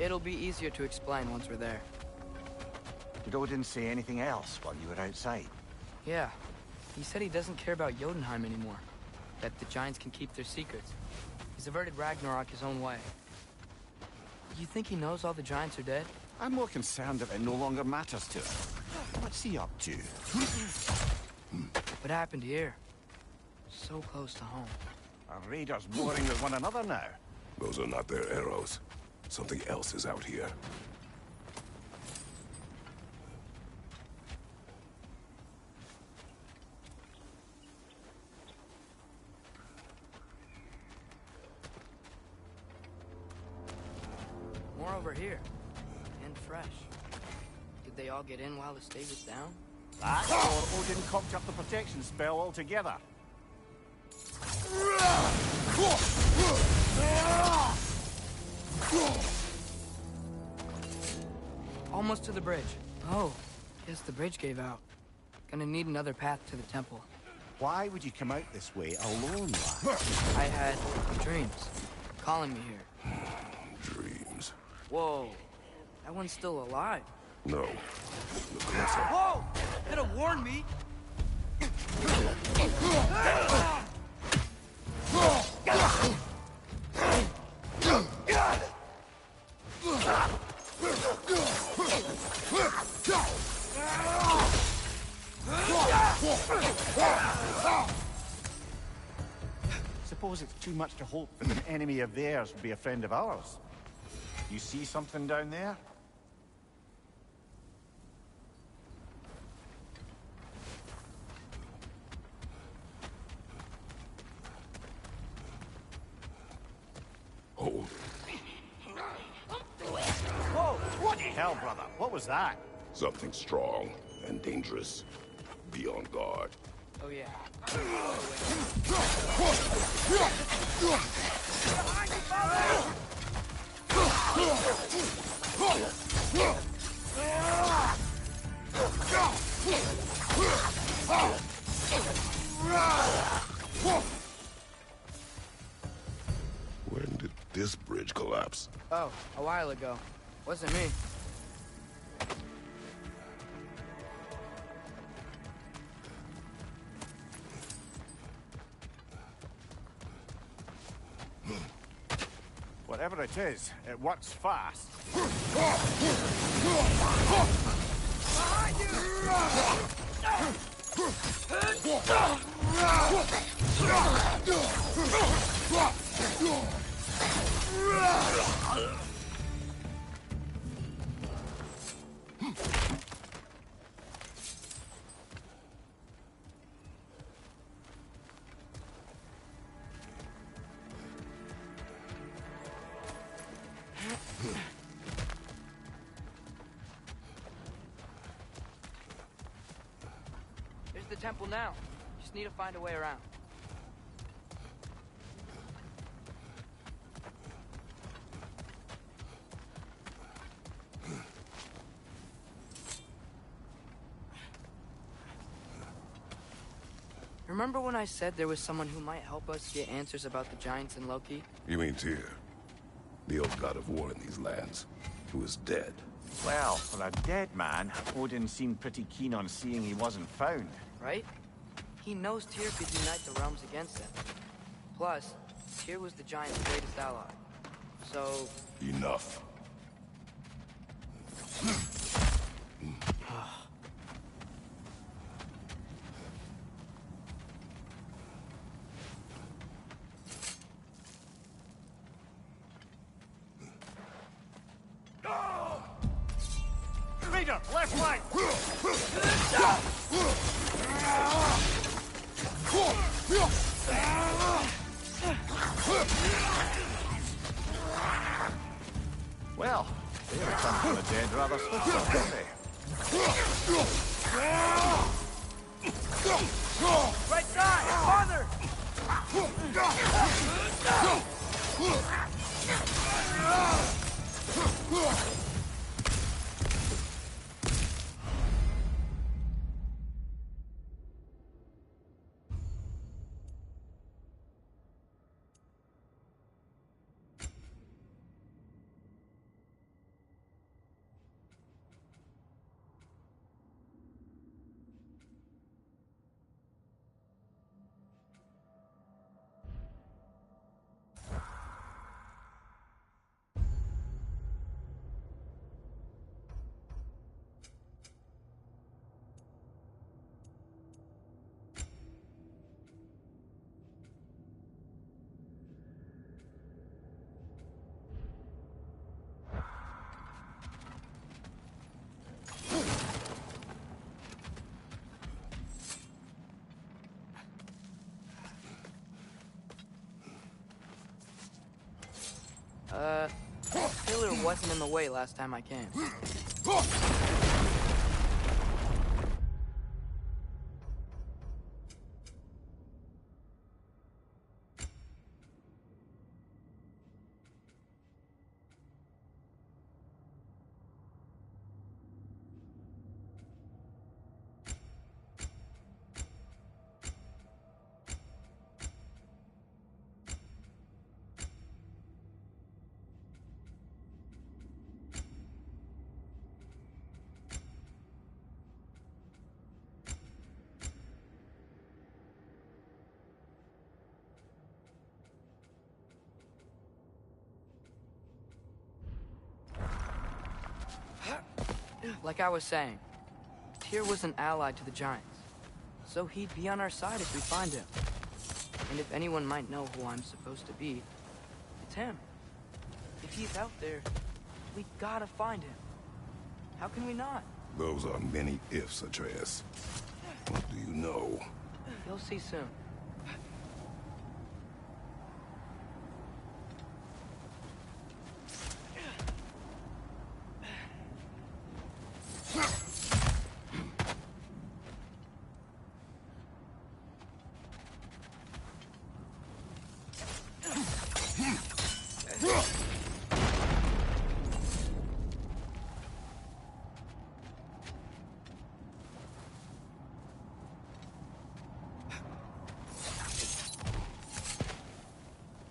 It'll be easier to explain once we're there. Did Odin say anything else while you were outside? Yeah. He said he doesn't care about Jotunheim anymore. That the Giants can keep their secrets. He's averted Ragnarok his own way. You think he knows all the Giants are dead? I'm more concerned that it no longer matters to him. What's he up to? What happened here? So close to home. Are raiders warring with one another now? Those are not their arrows. Something else is out here. More over here. And fresh. Did they all get in while the state was down? That, or Odin cocked up the protection spell altogether. Almost to the bridge. Oh, guess the bridge gave out. Gonna need another path to the temple. Why would you come out this way alone, lad? I had dreams calling me here. Dreams. Whoa, that one's still alive. No. Look closer. Whoa! Could have warned me. Suppose it's too much to hope that an enemy of theirs would be a friend of ours. You see something down there? Hold. Whoa! What the hell, brother? What was that? Something strong and dangerous. Be on guard. Oh yeah. When did this bridge collapse? Oh, a while ago. Wasn't me. Whatever it is, it works fast. There's the temple now. Just need to find a way around. Remember when I said there was someone who might help us get answers about the Giants and Loki? You mean Tyr? The old god of war in these lands, who is dead. Well, for a dead man, Odin seemed pretty keen on seeing he wasn't found. Right? He knows Tyr could unite the realms against him. Plus, Tyr was the Giants' greatest ally. So... Enough. Leader, left flank! Well, they returned from the dead rather swiftly, didn't they? Right side! Farther! Pillar wasn't in the way last time I came. Like I was saying, Tyr was an ally to the Giants, so he'd be on our side if we find him. And if anyone might know who I'm supposed to be, it's him. If he's out there, we gotta find him. How can we not? Those are many ifs, Atreus. What do you know? You'll see soon.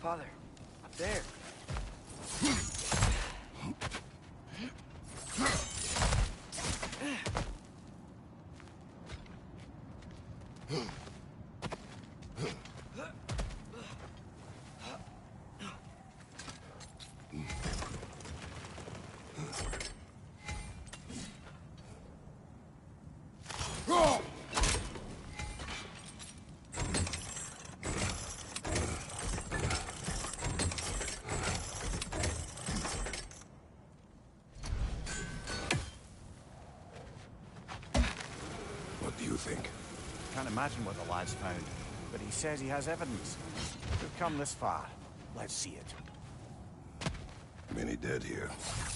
Father, up there. What do you think? Can't imagine what the lad's found, but he says he has evidence. We've come this far. Let's see it. Many dead here.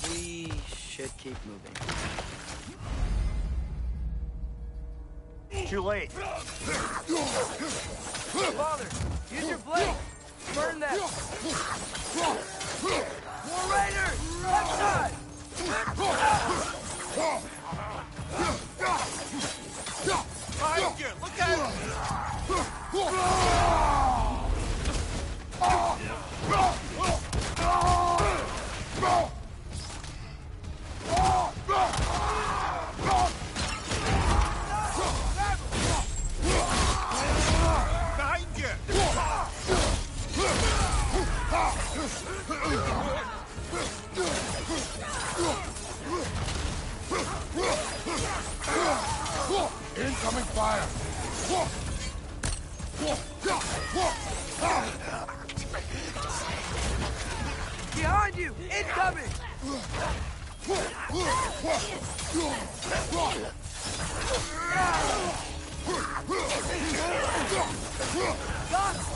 We should keep moving. Too late. Father, use your blade. Burn them. More raiders! Left side! Behind you! Look out! Behind you! Incoming fire! Behind you! Incoming! Got him!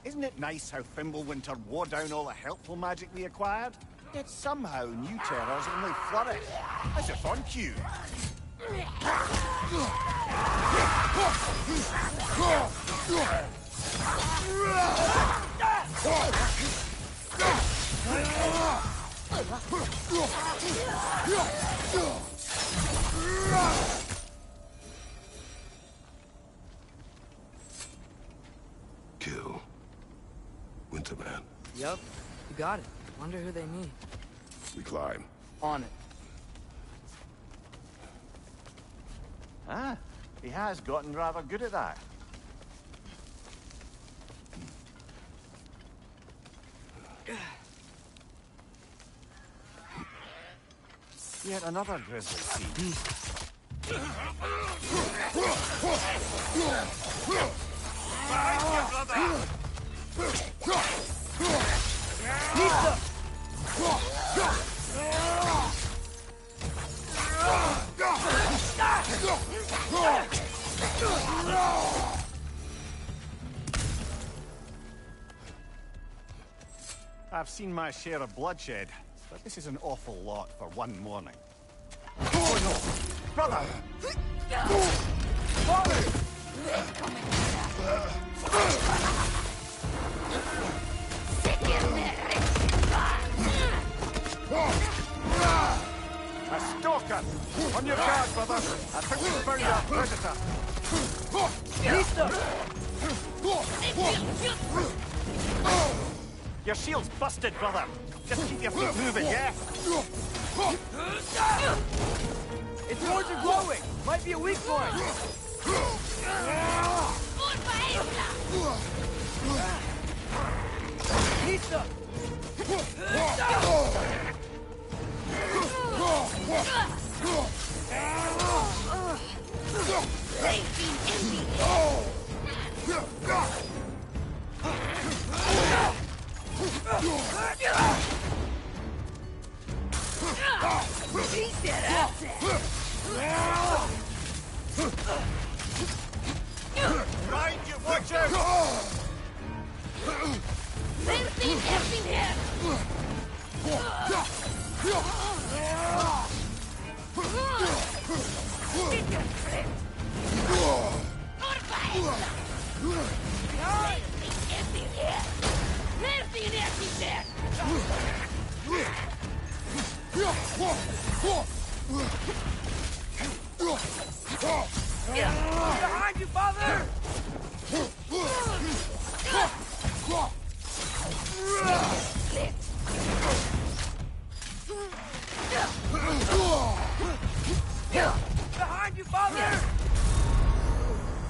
Isn't it nice how Fimbulwinter wore down all the helpful magic we acquired? Yet somehow new terrors only flourish. As if on cue. Kill. Winterman. Yup, you got it. Wonder who they mean. We climb. On it. Ah, He has gotten rather good at that. Yet another grisly scene. I've seen my share of bloodshed, but this is an awful lot for one morning. Oh no! Brother! Father! A stalker! On your guard, brother! I think we found our predator! Your shield's busted, brother! Just keep your feet moving, yeah? Its horns are glowing! Might be a weak point! Nista! Right, you watch out! Behind you, father! Behind you, father!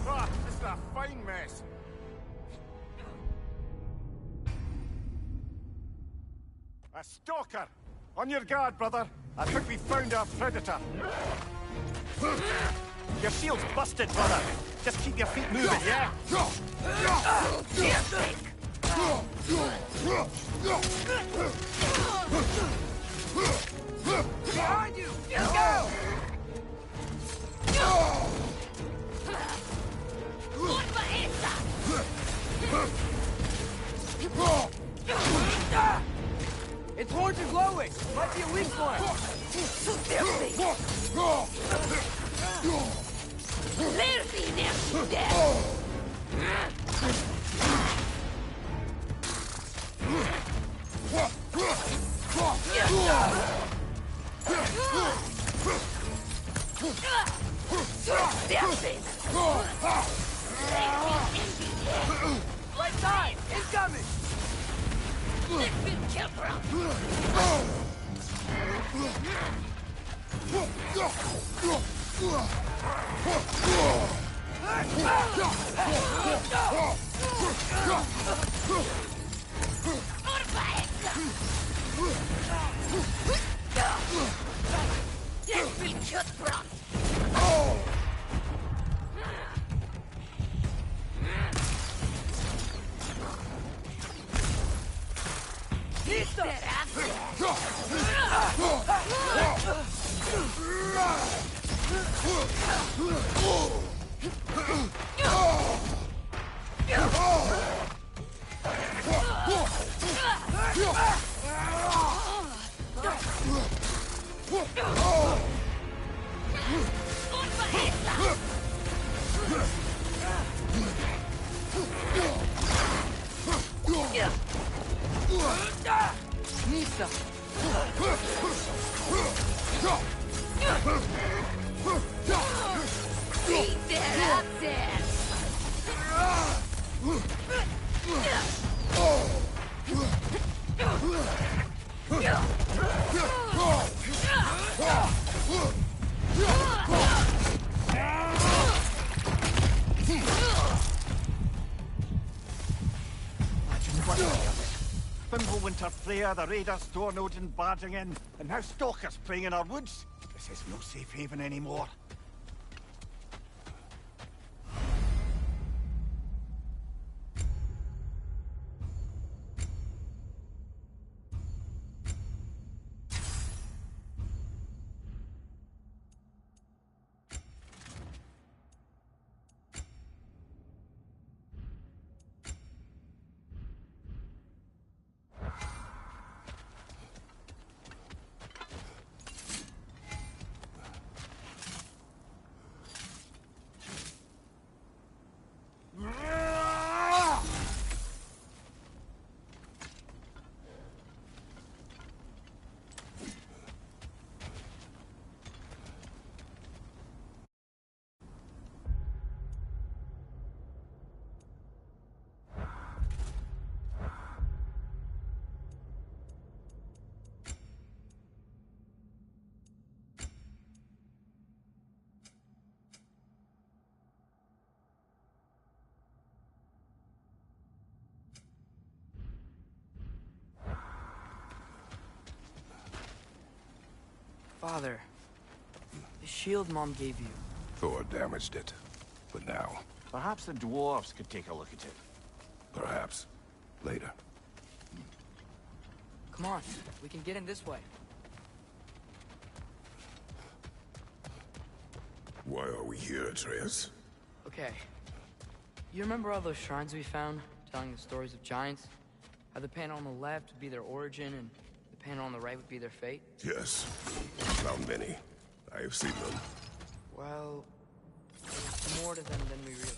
Ah, this is a fine mess. A stalker! On your guard, brother! I think we found our predator. Your shield's busted, brother! Just keep your feet moving, yeah? Behind you! Go! Its horns are glowing! Might be a weak point! Right side! Incoming! Nisa! Fimbulwinter Freya, the raiders storm Odin barging in, and now stalkers preying in our woods. This is no safe haven anymore. Father, the shield Mom gave you. Thor damaged it. But now, Perhaps the dwarves could take a look at it. perhaps, later. Come on, we can get in this way. Why are we here, Atreus? Okay. You remember all those shrines we found, telling the stories of giants? How the panel on the left would be their origin, and the panel on the right would be their fate? Yes. Found many. I have seen them. Well, there's more to them than we realize.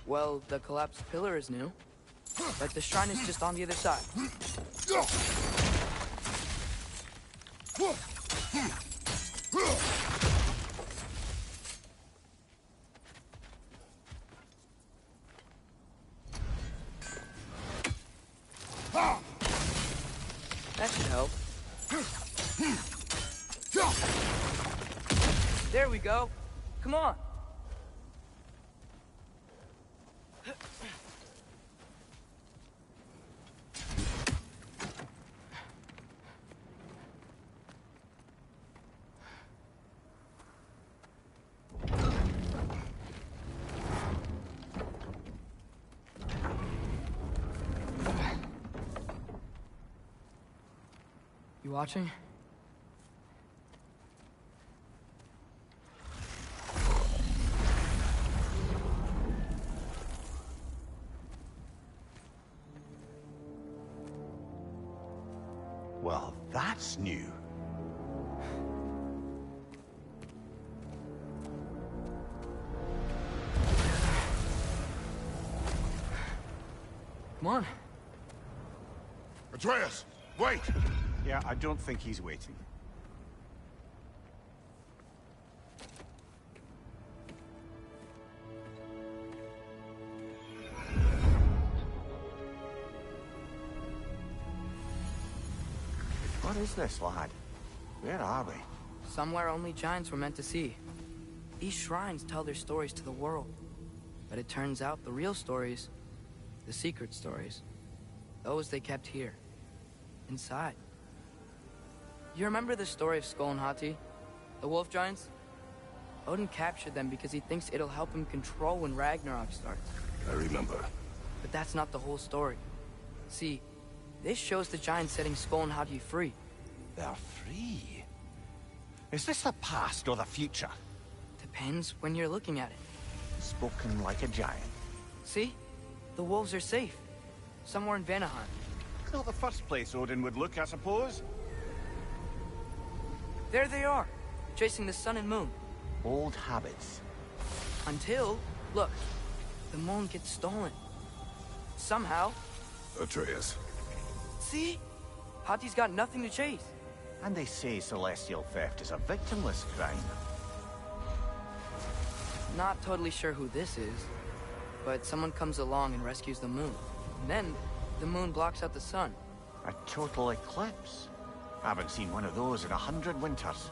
Well, the collapsed pillar is new, but the shrine is just on the other side. That should help. There we go. Come on. You watching? Well, that's new. Come on. Atreus, wait! Yeah, I don't think he's waiting. What is this, lad? Where are we? Somewhere only giants were meant to see. These shrines tell their stories to the world. But it turns out the real stories, the secret stories, those they kept here, inside. You remember the story of Skull and Hati, the wolf giants? Odin captured them because he thinks it'll help him control when Ragnarok starts. I remember. But that's not the whole story. See, this shows the giants setting Skull and Hati free. They're free. Is this the past or the future? Depends when you're looking at it. Spoken like a giant. See? The wolves are safe. Somewhere in Vanaheim. Not the first place Odin would look, I suppose. There they are, chasing the sun and moon. Old habits. Until, look, the moon gets stolen. Somehow. Atreus. See? Hati's got nothing to chase. And they say celestial theft is a victimless crime. Not totally sure who this is, but someone comes along and rescues the moon. And then, the moon blocks out the sun. A total eclipse? Haven't seen one of those in 100 winters.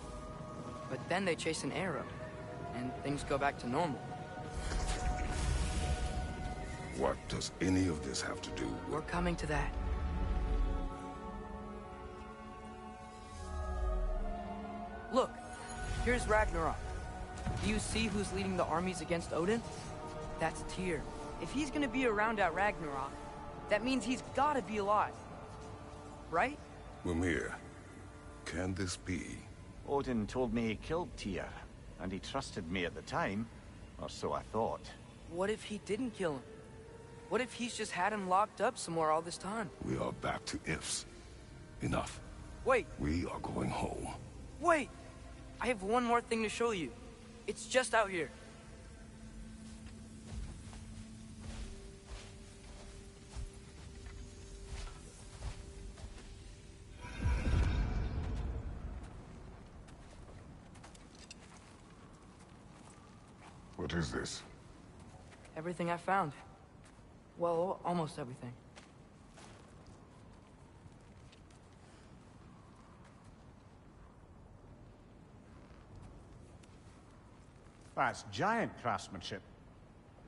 But then they chase an arrow, and things go back to normal. What does any of this have to do with... We're coming to that. Look, here's Ragnarok. Do you see who's leading the armies against Odin? That's Tyr. If he's gonna be around at Ragnarok, that means he's gotta be alive. Right? Mimir, can this be? Odin told me he killed Tyr, and he trusted me at the time, or so I thought. What if he didn't kill him? What if he's just had him locked up somewhere all this time? We are back to ifs. Enough. Wait, We are going home. wait! I have one more thing to show you. It's just out here. What is this? Everything I found. Well, almost everything. That's giant craftsmanship.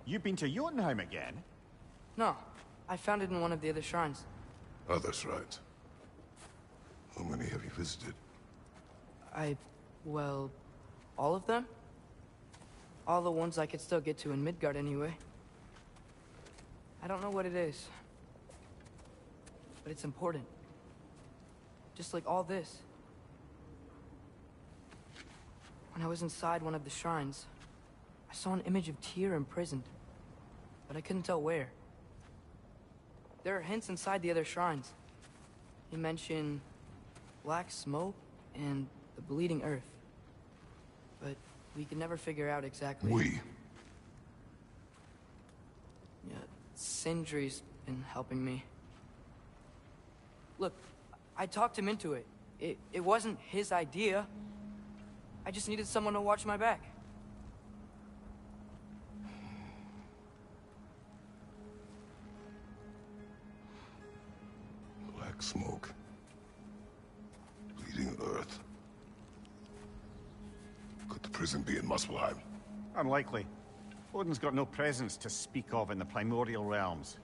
You've been to Jotunheim again? No, I found it in one of the other shrines. Other shrines. How many have you visited? Well, all of them? All the ones I could still get to in Midgard anyway. I don't know what it is, but it's important. Just like all this. When I was inside one of the shrines, I saw an image of Tyr imprisoned, but I couldn't tell where. There are hints inside the other shrines. He mentioned black smoke and the bleeding earth, but we could never figure out exactly. Yeah, Sindri's been helping me. Look, I talked him into it. It wasn't his idea. I just needed someone to watch my back. Black smoke. Bleeding earth. Could the prison be in Muspelheim? Unlikely. Odin's got no presence to speak of in the primordial realms.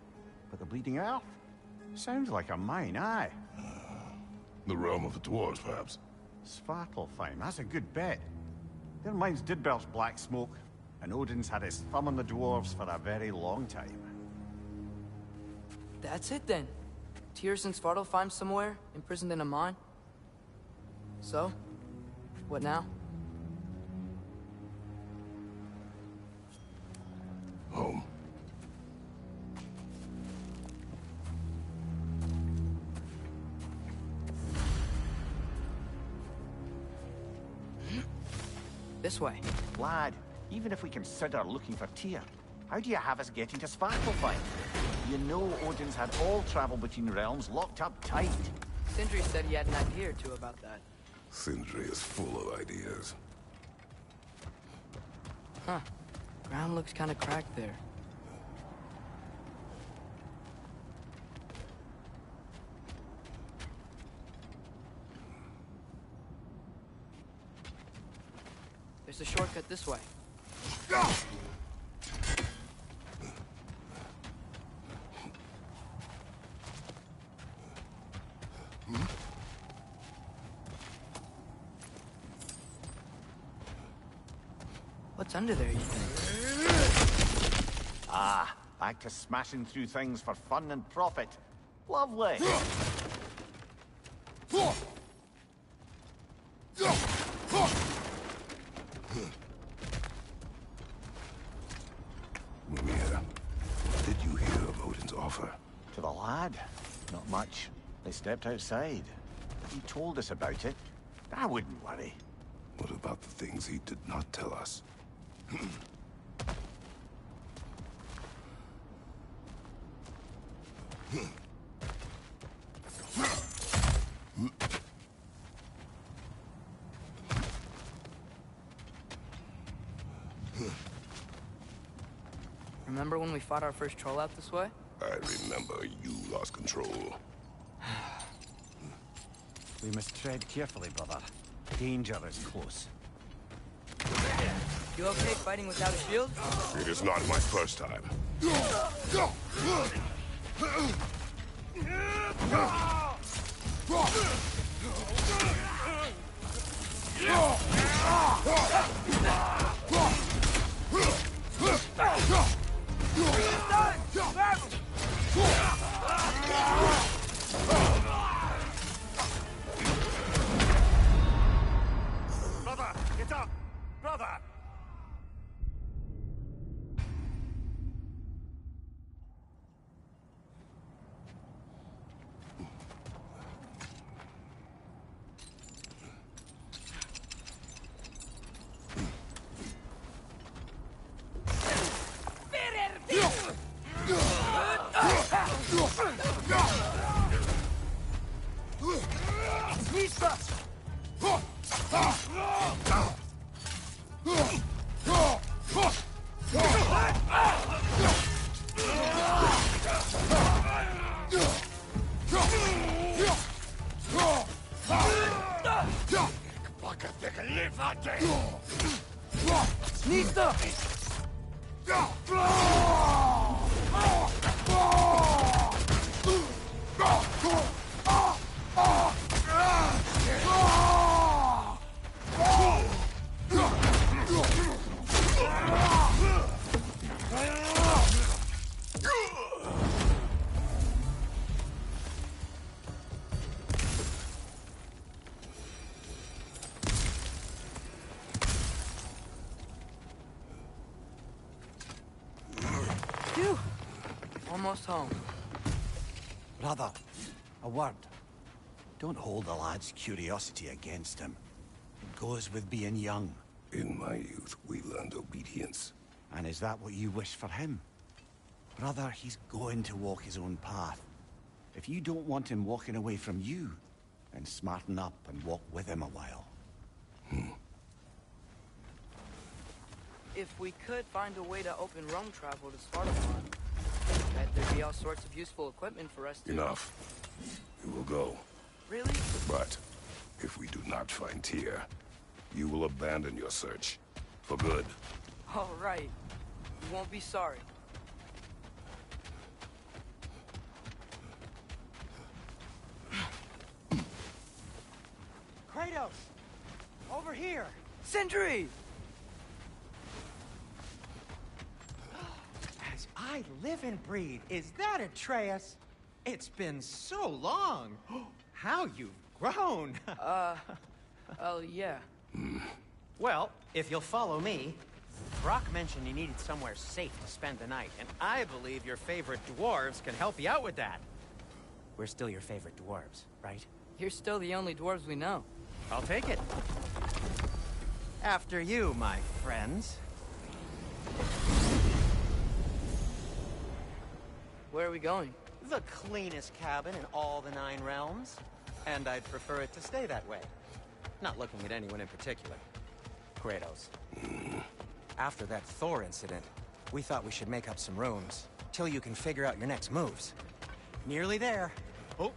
But the Bleeding Earth? Sounds like a mine, aye. The realm of the dwarves, perhaps? Svartalfheim, that's a good bet. Their mines did belch black smoke, and Odin's had his thumb on the dwarves for a very long time. That's it then. Tyr's in Svartalfheim somewhere, imprisoned in a mine. So, what now? Home. This way. Lad, even if we consider looking for Tyr, how do you have us getting to Svartalfheim? You know Odin's had all travel between realms locked up tight. Sindri said he had an idea or two about that. Sindri is full of ideas. Huh. Ground looks kind of cracked there. There's a shortcut this way. What's under there, you think? Ah, back to smashing through things for fun and profit. Lovely. Mimir, what did you hear of Odin's offer? To the lad? Not much. They stepped outside. He told us about it. I wouldn't worry. What about the things he did not tell us? Remember when we fought our first troll out this way? I remember you lost control. We must tread carefully, brother. Danger is close. You okay fighting without a shield? It is not my first time. Brother, get up! Brother! Phew! Almost home. Brother, a word. Don't hold the lad's curiosity against him. It goes with being young. In my youth, we learned obedience. And is that what you wish for him? Brother, he's going to walk his own path. If you don't want him walking away from you, then smarten up and walk with him a while. If we could find a way to open roam travel to Spartafon, I bet there'd be all sorts of useful equipment for us to... Enough. We will go. Really? But if we do not find Tyr, you will abandon your search. For good. All right. You won't be sorry. Kratos! Over here! Sindri! As I live and breathe, is that Atreus? It's been so long! How you've grown! Oh, yeah. Well, if you'll follow me, Brock mentioned you needed somewhere safe to spend the night, and I believe your favorite dwarves can help you out with that. We're still your favorite dwarves, right? You're still the only dwarves we know. I'll take it. After you, my friends. Where are we going? The cleanest cabin in all the 9 realms. And I'd prefer it to stay that way. Not looking at anyone in particular. Kratos. After that Thor incident, we thought we should make up some rooms, till you can figure out your next moves. Nearly there. Oh.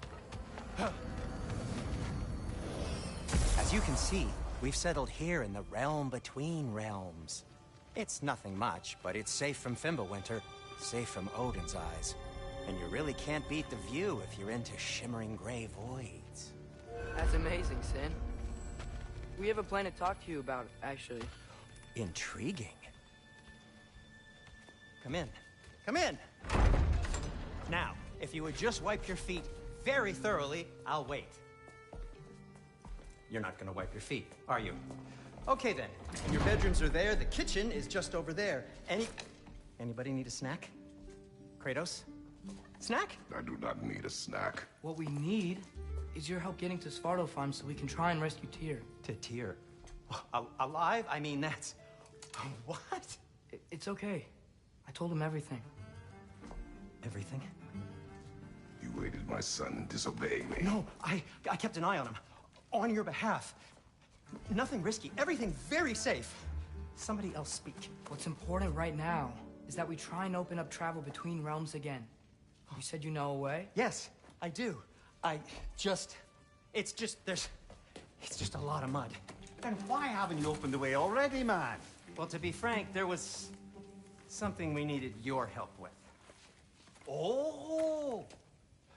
As you can see, we've settled here in the realm between realms. It's nothing much, but it's safe from Fimbulwinter, safe from Odin's eyes. And you really can't beat the view if you're into shimmering gray voids. That's amazing, Sin. We have a plan to talk to you about, actually. Intriguing. Come in. Come in! Now, if you would just wipe your feet very thoroughly, I'll wait. You're not gonna wipe your feet, are you? Okay then. Your bedrooms are there, the kitchen is just over there. Anybody need a snack? Kratos? Snack? I do not need a snack. What we need is your help getting to Svartalfheim so we can try and rescue Tyr. To Tyr? Alive? I mean, that's... What? It's okay. I told him everything. Everything? You aided my son disobeying me. No, I kept an eye on him. On your behalf. Nothing risky. Everything very safe. Somebody else speak. What's important right now is that we try and open up travel between realms again. You said you know a way? Yes, I do. It's just a lot of mud. Then why haven't you opened the way already, man? Well, to be frank, there was something we needed your help with. Oh!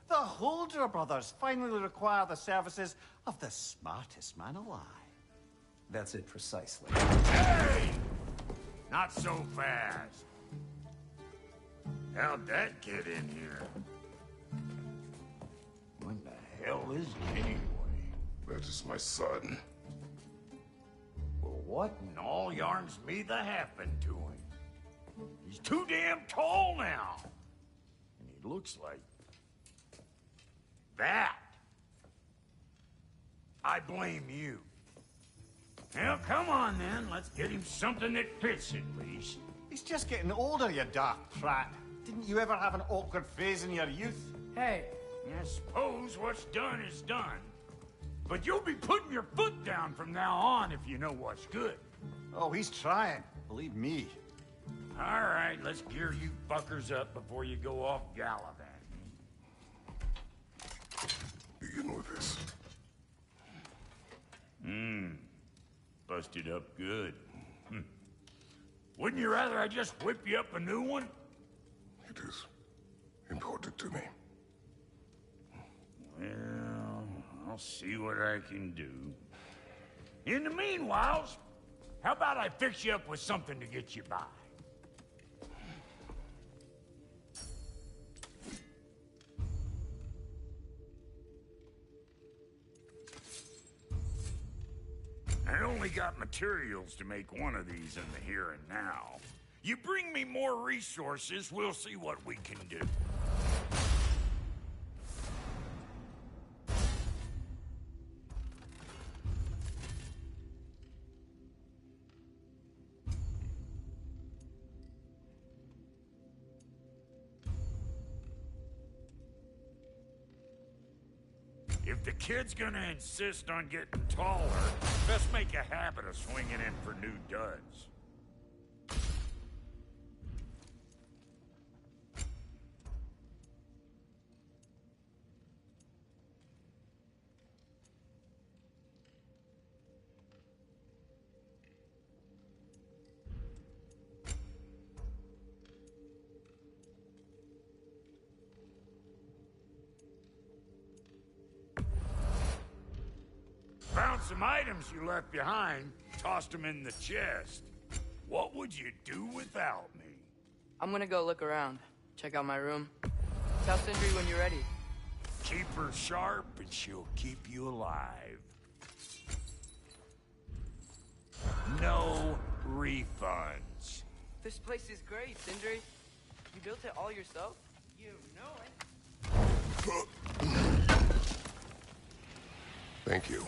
The Holder brothers finally require the services of the smartest man alive. That's it precisely. Hey! Not so fast. How'd that get in here? When the hell is he anyway? That is my son. Well, what in all yarns me the happened to him? He's too damn tall now. And he looks like... that. I blame you. Well, come on then. Let's get him something that fits at least. He's just getting older, you dark prat. Didn't you ever have an awkward phase in your youth? Hey, I suppose what's done is done. But you'll be putting your foot down from now on if you know what's good. Oh, he's trying. Believe me. All right, let's gear you fuckers up before you go off gallivanting. Begin with this. Busted up good. Wouldn't you rather I just whip you up a new one? It is important to me. Well, I'll see what I can do. In the meanwhile, how about I fix you up with something to get you by? I only got materials to make one of these in the here and now. You bring me more resources, we'll see what we can do. If the kid's gonna insist on getting taller, best make a habit of swinging in for new duds. Found some items you left behind, tossed them in the chest. What would you do without me? I'm gonna go look around. Check out my room. Tell Sindri when you're ready. Keep her sharp and she'll keep you alive. No refunds. This place is great, Sindri. You built it all yourself? You know it. Thank you.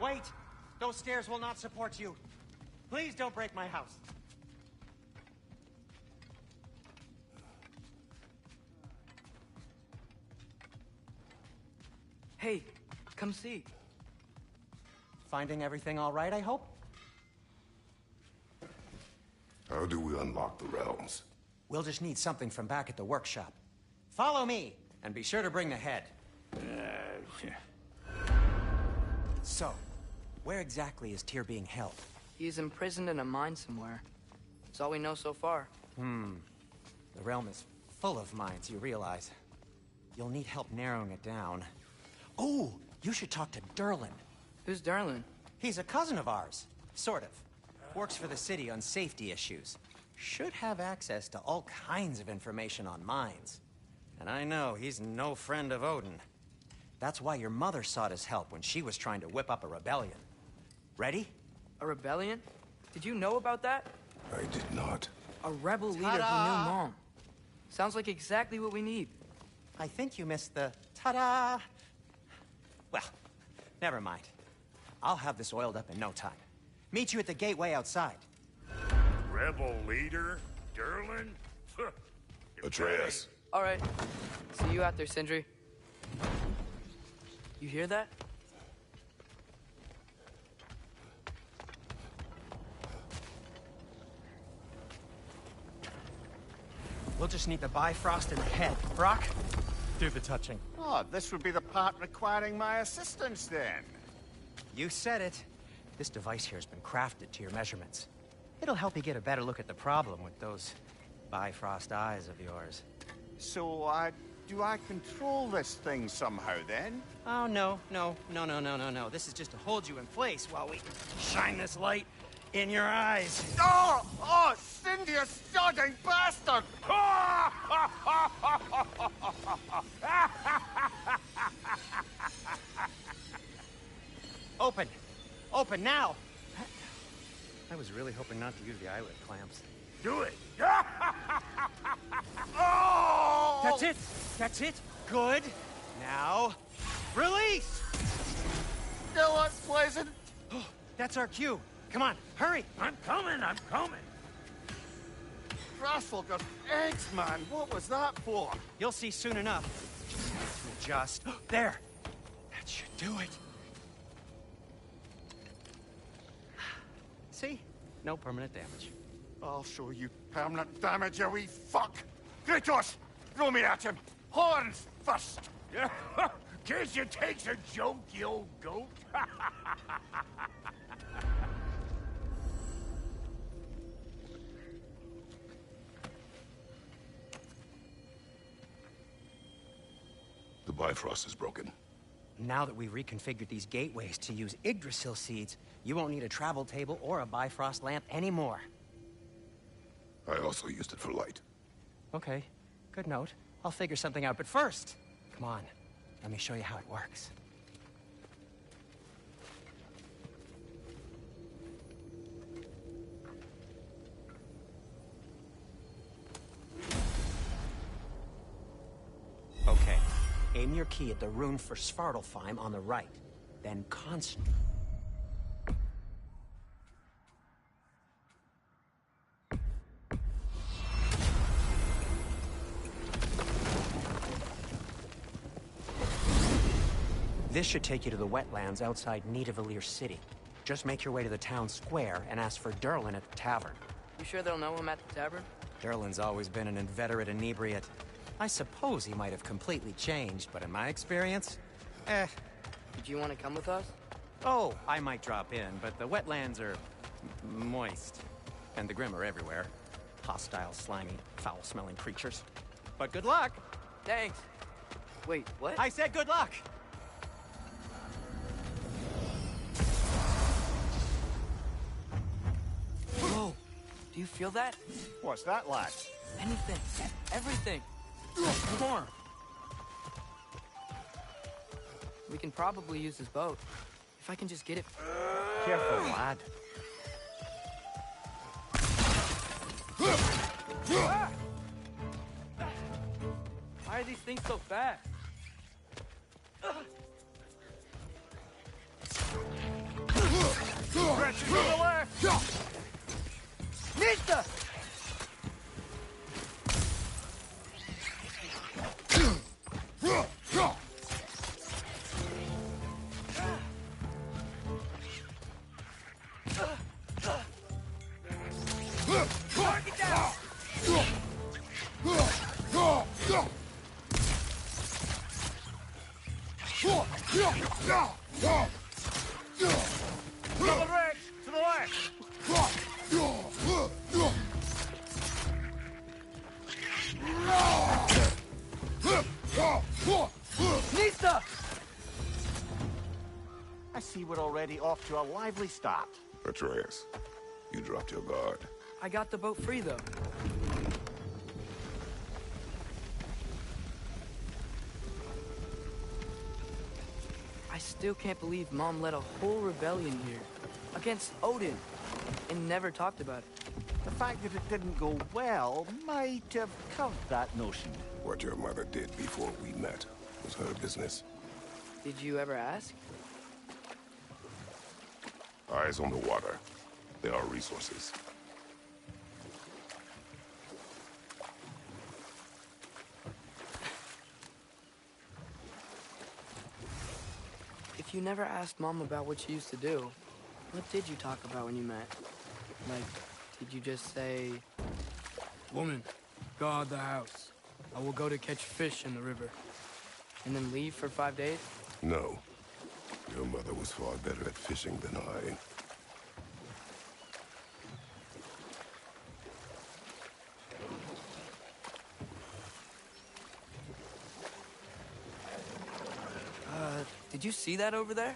Wait! Those stairs will not support you. Please don't break my house. Hey, come see. Finding everything all right, I hope? How do we unlock the realms? We'll just need something from back at the workshop. Follow me, and be sure to bring the head. So, where exactly is Tyr being held? He's imprisoned in a mine somewhere. That's all we know so far. The realm is full of mines, you realize. You'll need help narrowing it down. Oh, you should talk to Durlin. Who's Darlin? He's a cousin of ours. Sort of. Works for the city on safety issues. Should have access to all kinds of information on mines. And I know he's no friend of Odin. That's why your mother sought his help when she was trying to whip up a rebellion. Ready? A rebellion? Did you know about that? I did not. A rebel leader who knew Mom. Sounds like exactly what we need. I think you missed the ta-da! Well, never mind. I'll have this oiled up in no time. Meet you at the gateway outside. Rebel leader? Durlin? Atreus. All right. See you out there, Sindri. You hear that? We'll just need the Bifrost in the head. Brock, do the touching. Oh, this would be the part requiring my assistance then. You said it. This device here has been crafted to your measurements. It'll help you get a better look at the problem with those Bifrost eyes of yours. So, do I control this thing somehow then? Oh, no. This is just to hold you in place while we shine this light in your eyes. Oh, Cindy, you sodding bastard! Open! Open now! I was really hoping not to use the eyelid clamps. Do it! Oh! That's it! That's it! Good! Now, release! Still unpleasant. Oh, that's our cue. Come on, hurry! I'm coming! Grasshopper's eggs, man. What was that for? You'll see soon enough. Just have to adjust. There! That should do it. See? No permanent damage. I'll show you permanent damage, you wee fuck. Kratos, throw me at him. Horns first. Guess you takes a joke, you old goat. The Bifrost is broken. Now that we've reconfigured these gateways to use Yggdrasil seeds, you won't need a travel table or a Bifrost lamp anymore. I also used it for light. Okay, good note. I'll figure something out, but first, come on, let me show you how it works. Okay, aim your key at the rune for Svartalfheim on the right, then concentrate. This should take you to the wetlands outside Nidavellir City. Just make your way to the town square and ask for Durlin at the tavern. You sure they'll know him at the tavern? Durlin's always been an inveterate inebriate. I suppose he might have completely changed, but in my experience, Did you want to come with us? Oh, I might drop in, but the wetlands are moist. And the Grim are everywhere. Hostile, slimy, foul-smelling creatures. But good luck! Thanks. Wait, what? I said good luck! Whoa. Do you feel that? What's that, lad? Anything. Everything. More. We can probably use this boat. If I can just get it. Careful, lad. Why are these things so fast? stretching to the left! Nista! Double Rex, to the left! Nista! I see we're already off to a lively start. Atreus, you dropped your guard. I got the boat free, though. I still can't believe Mom led a whole rebellion here. Against Odin. And never talked about it. The fact that it didn't go well might have curved that notion. What your mother did before we met was her business. Did you ever ask? Eyes on the water. There are resources. If you never asked Mom about what she used to do, what did you talk about when you met? Like, did you just say... Woman, guard the house. I will go to catch fish in the river. And then leave for 5 days? No. Your mother was far better at fishing than I. Did you see that over there?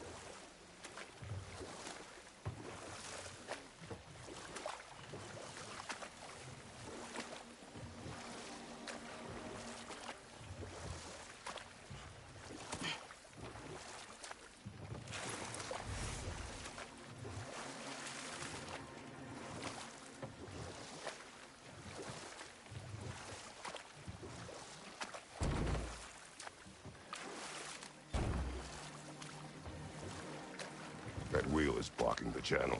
That wheel is blocking the channel.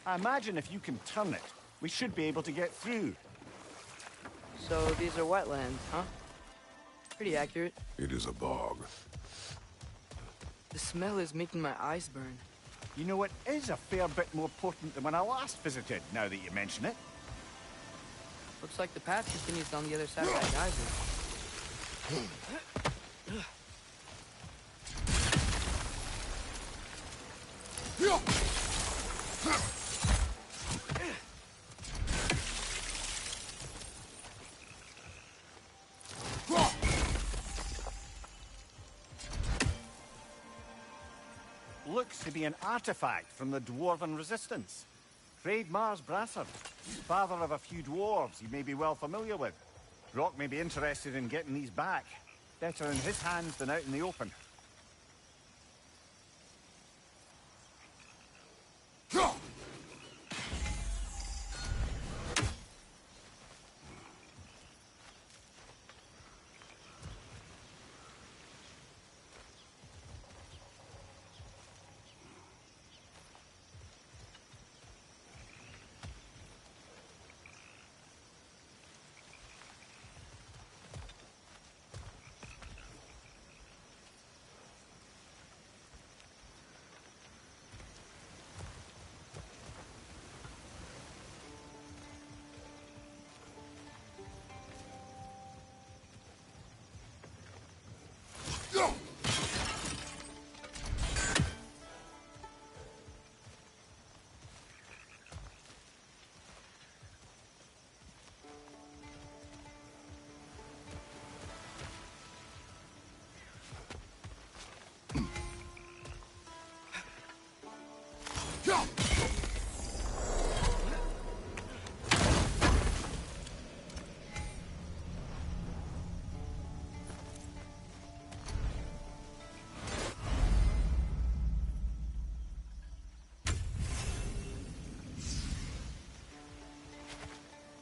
I imagine if you can turn it, we should be able to get through. So these are wetlands, huh? Pretty accurate. It is a bog. The smell is making my eyes burn. You know, it is a fair bit more potent than when I last visited, now that you mention it. Looks like the path continues down the other side of that geyser. Looks to be an artifact from the Dwarven Resistance. Mars Brassard, father of a few dwarves you may be well familiar with. Brock may be interested in getting these back. Better in his hands than out in the open.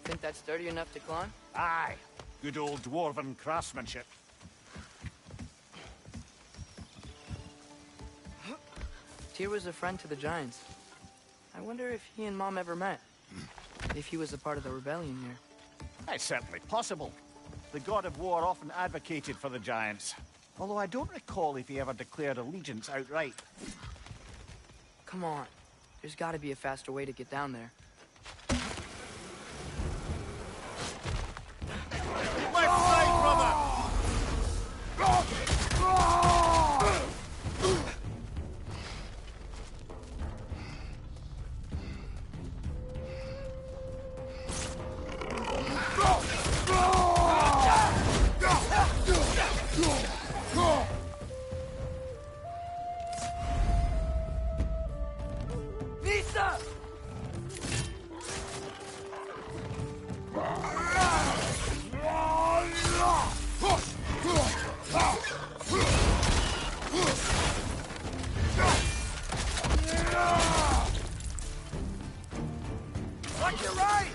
Think that's sturdy enough to climb? Aye. Good old Dwarven craftsmanship. Tyr was a friend to the Giants. I wonder if he and Mom ever met. If he was a part of the rebellion here. It's certainly possible. The god of war often advocated for the giants. Although I don't recall if he ever declared allegiance outright. Come on. There's gotta be a faster way to get down there. Left side, brother! Nisa! Watch your right!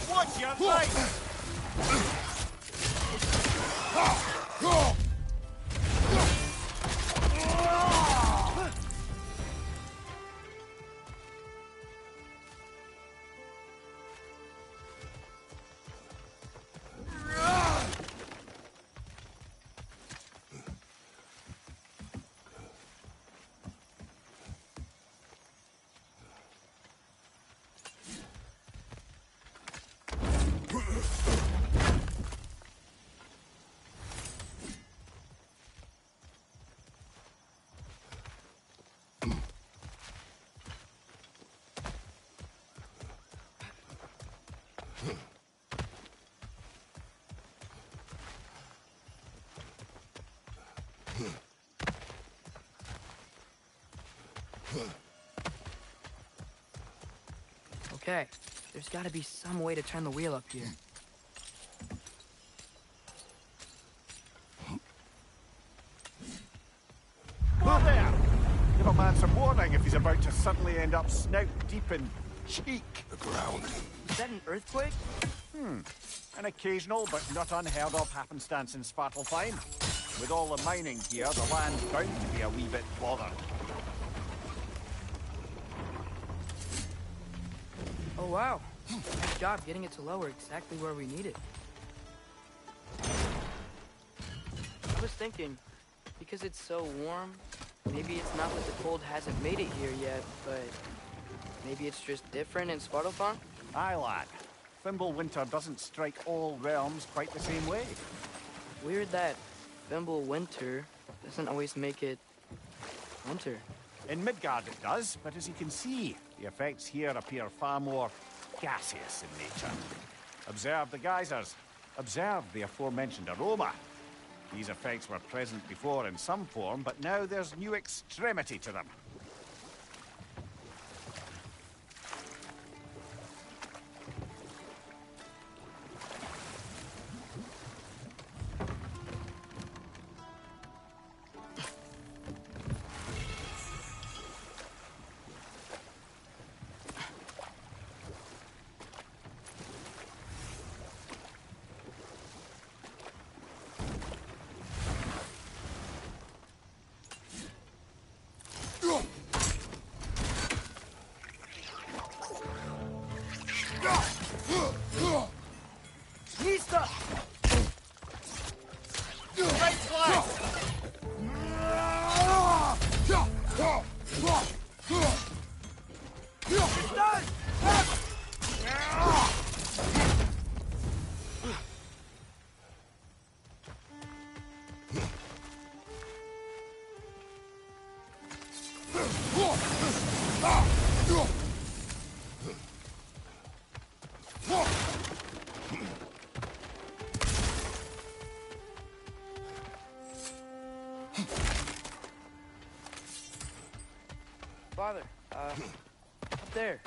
Watch your right! Okay, there's gotta be some way to turn the wheel up here. Whoa there! Give a man some warning if he's about to suddenly end up snout deep in cheek. The ground. Is that an earthquake? An occasional but not unheard of happenstance in Svartalfheim. With all the mining here, the land's bound to be a wee bit bothered. Oh wow. Nice job getting it to lower exactly where we need it. I was thinking, because it's so warm, maybe it's not that the cold hasn't made it here yet, but maybe it's just different in Svartalfheim? Aye, lad. Thimble winter doesn't strike all realms quite the same way. Weird that Thimble winter doesn't always make it winter. In Midgard it does, but as you can see, the effects here appear far more gaseous in nature. Observe the geysers. Observe the aforementioned aroma. These effects were present before in some form, but now there's new extremity to them. Father, there.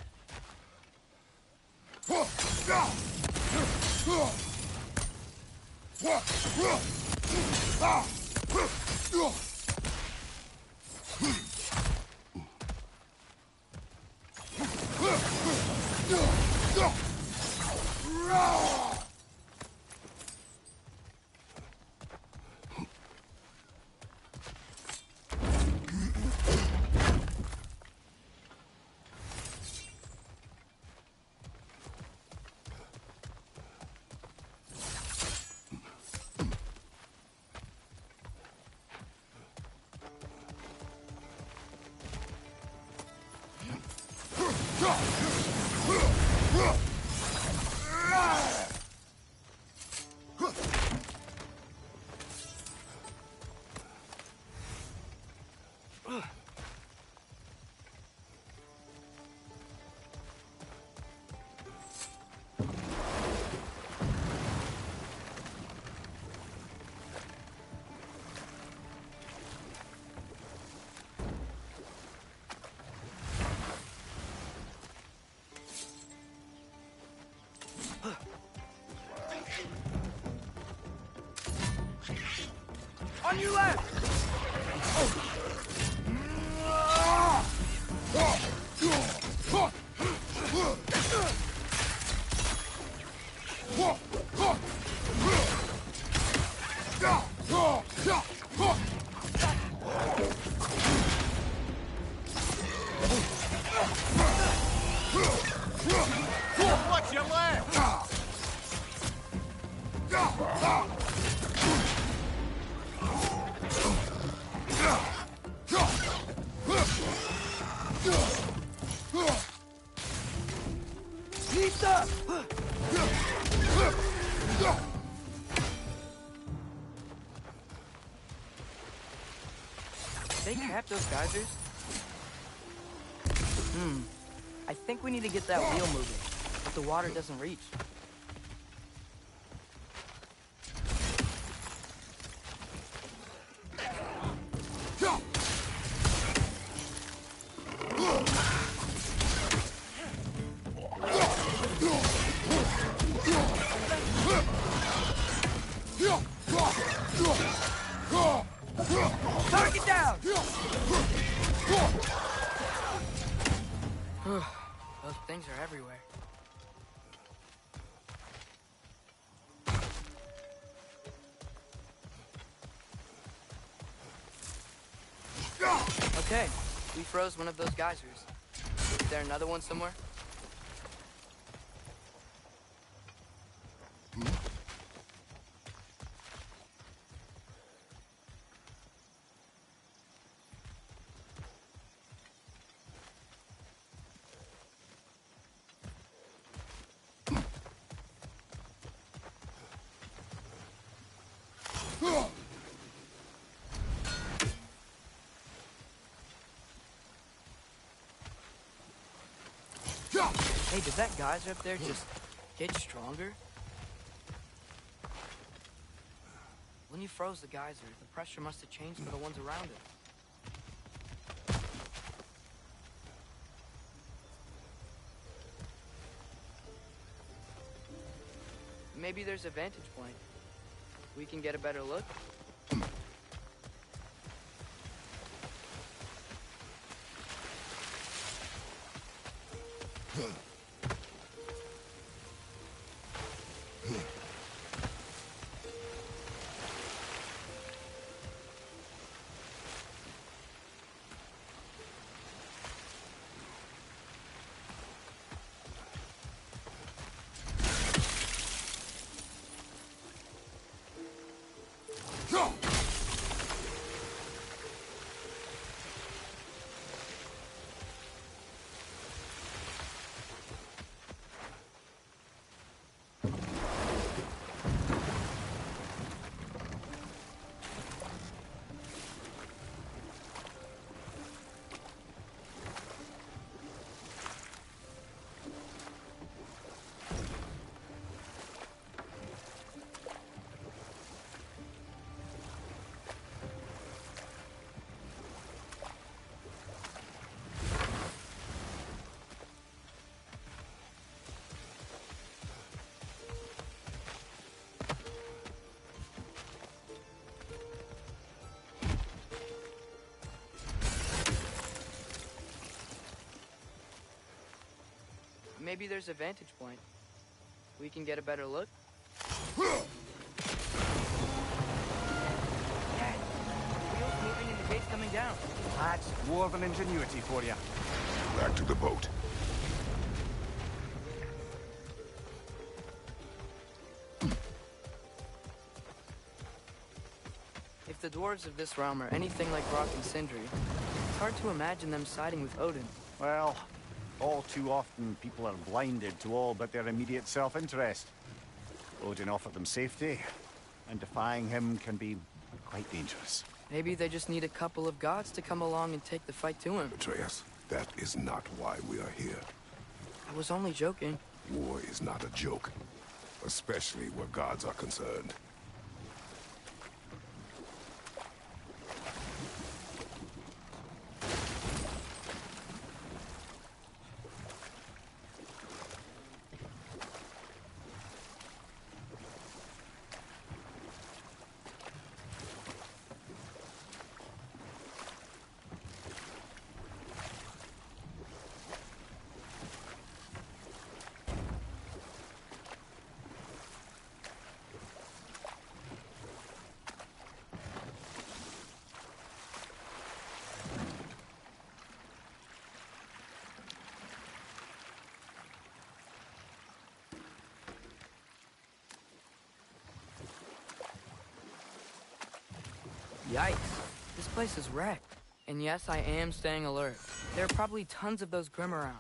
On your left! Watch your left! Knees up! They cap those geysers? I think we need to get that wheel moving, but the water doesn't reach. Target down! Those things are everywhere. Okay, we froze one of those geysers. Is there another one somewhere? Hey, did that geyser up there just get stronger? When you froze the geyser, the pressure must have changed for the ones around it. Maybe there's a vantage point. We can get a better look. Maybe there's a vantage point. We can get a better look. Dad, wheels moving and the gate's coming down. That's dwarven ingenuity for you. Back to the boat. If the dwarves of this realm are anything like Rock and Sindri, it's hard to imagine them siding with Odin. Well, all too often people are blinded to all but their immediate self-interest. Odin offered them safety, and defying him can be quite dangerous. Maybe they just need a couple of gods to come along and take the fight to him. Atreus, that is not why we are here. I was only joking. War is not a joke, especially where gods are concerned. Yikes. This place is wrecked. And yes, I am staying alert. There are probably tons of those Grim around.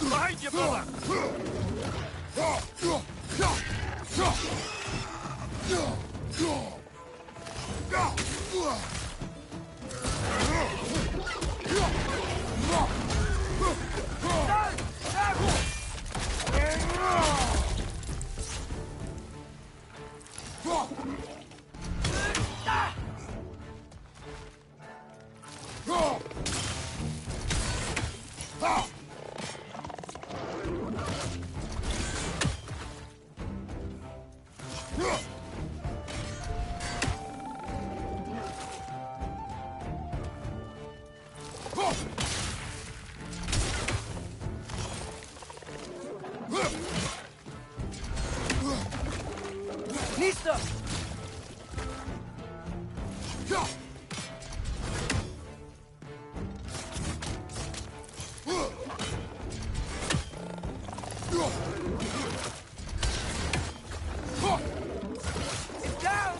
Behind you, brother! Nista! It's down!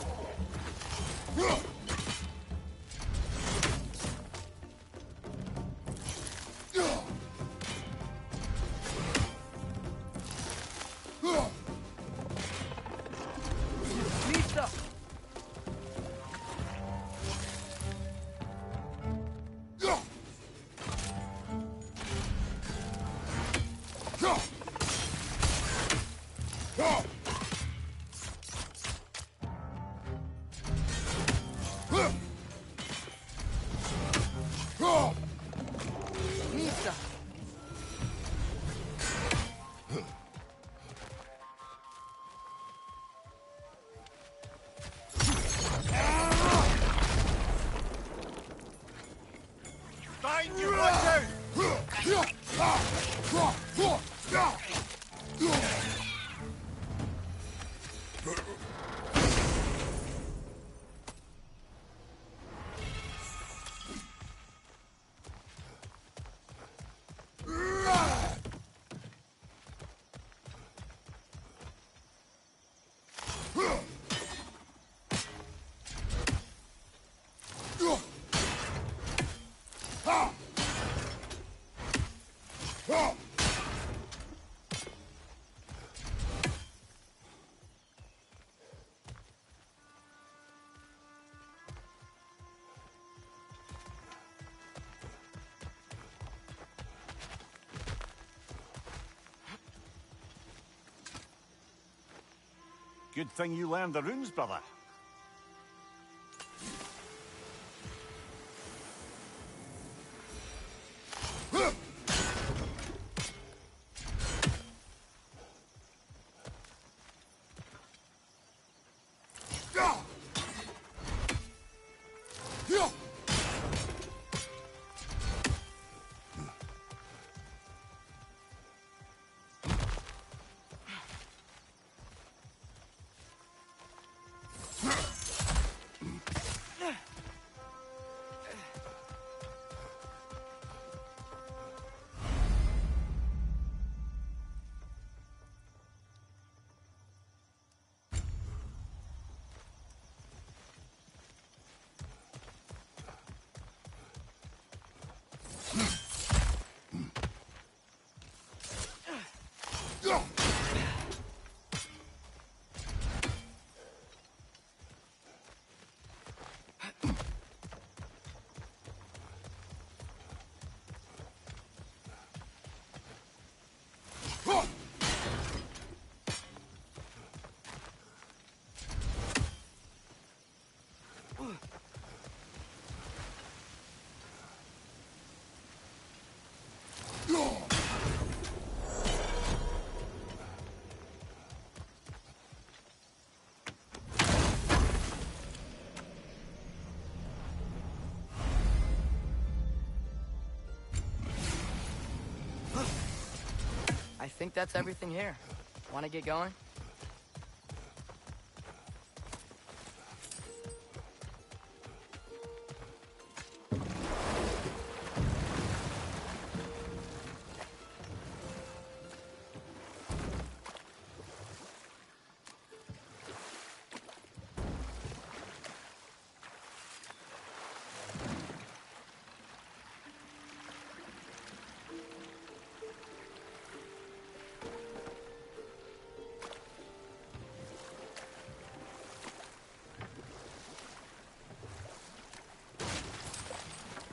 Good thing you learned the runes, brother. I think that's everything here. Want to get going?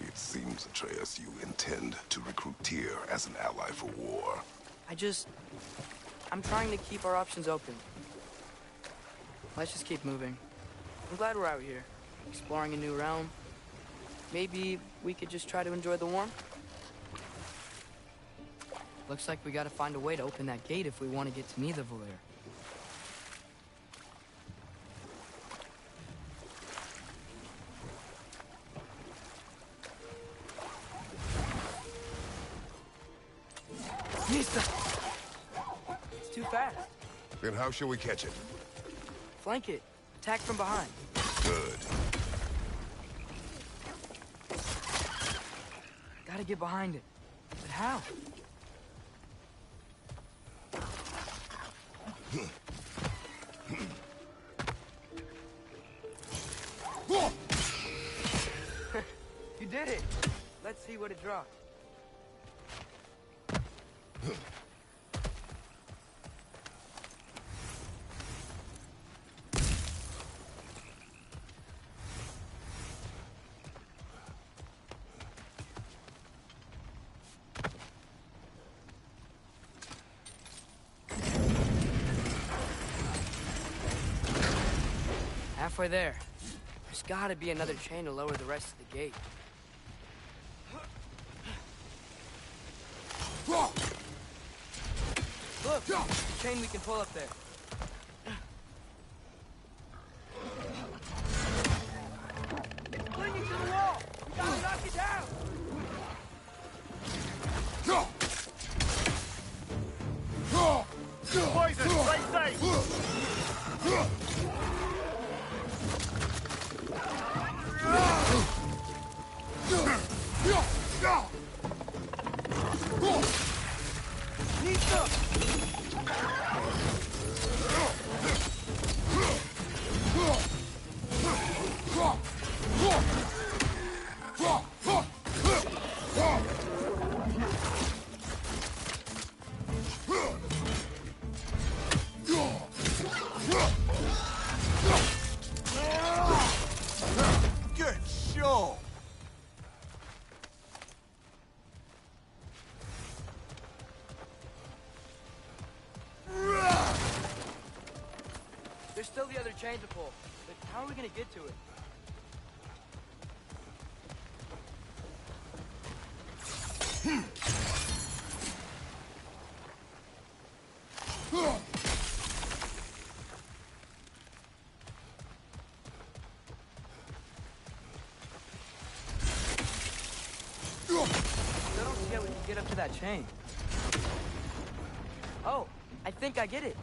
It seems, Atreus, you intend to recruit Tyr as an ally for war. I'm trying to keep our options open. Let's just keep moving. I'm glad we're out here, exploring a new realm. Maybe we could just try to enjoy the warmth? Looks like we gotta find a way to open that gate if we want to get to Nidavellir. It's too fast. Then how shall we catch it? Flank it. Attack from behind. Good. Gotta get behind it. But how? You did it! Let's see what it dropped. Halfway there. There's gotta be another chain to lower the rest of the gate. Look! The chain we can pull up there. It's clinging to the wall! We gotta knock it down! Poison! Right side! Good show! There's still the other chain to pull, but how are we gonna get to it? I don't see how we can get up to that chain. Oh, I think I get it.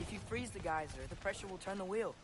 If you freeze the geyser, the pressure will turn the wheel.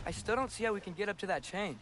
I still don't see how we can get up to that chain.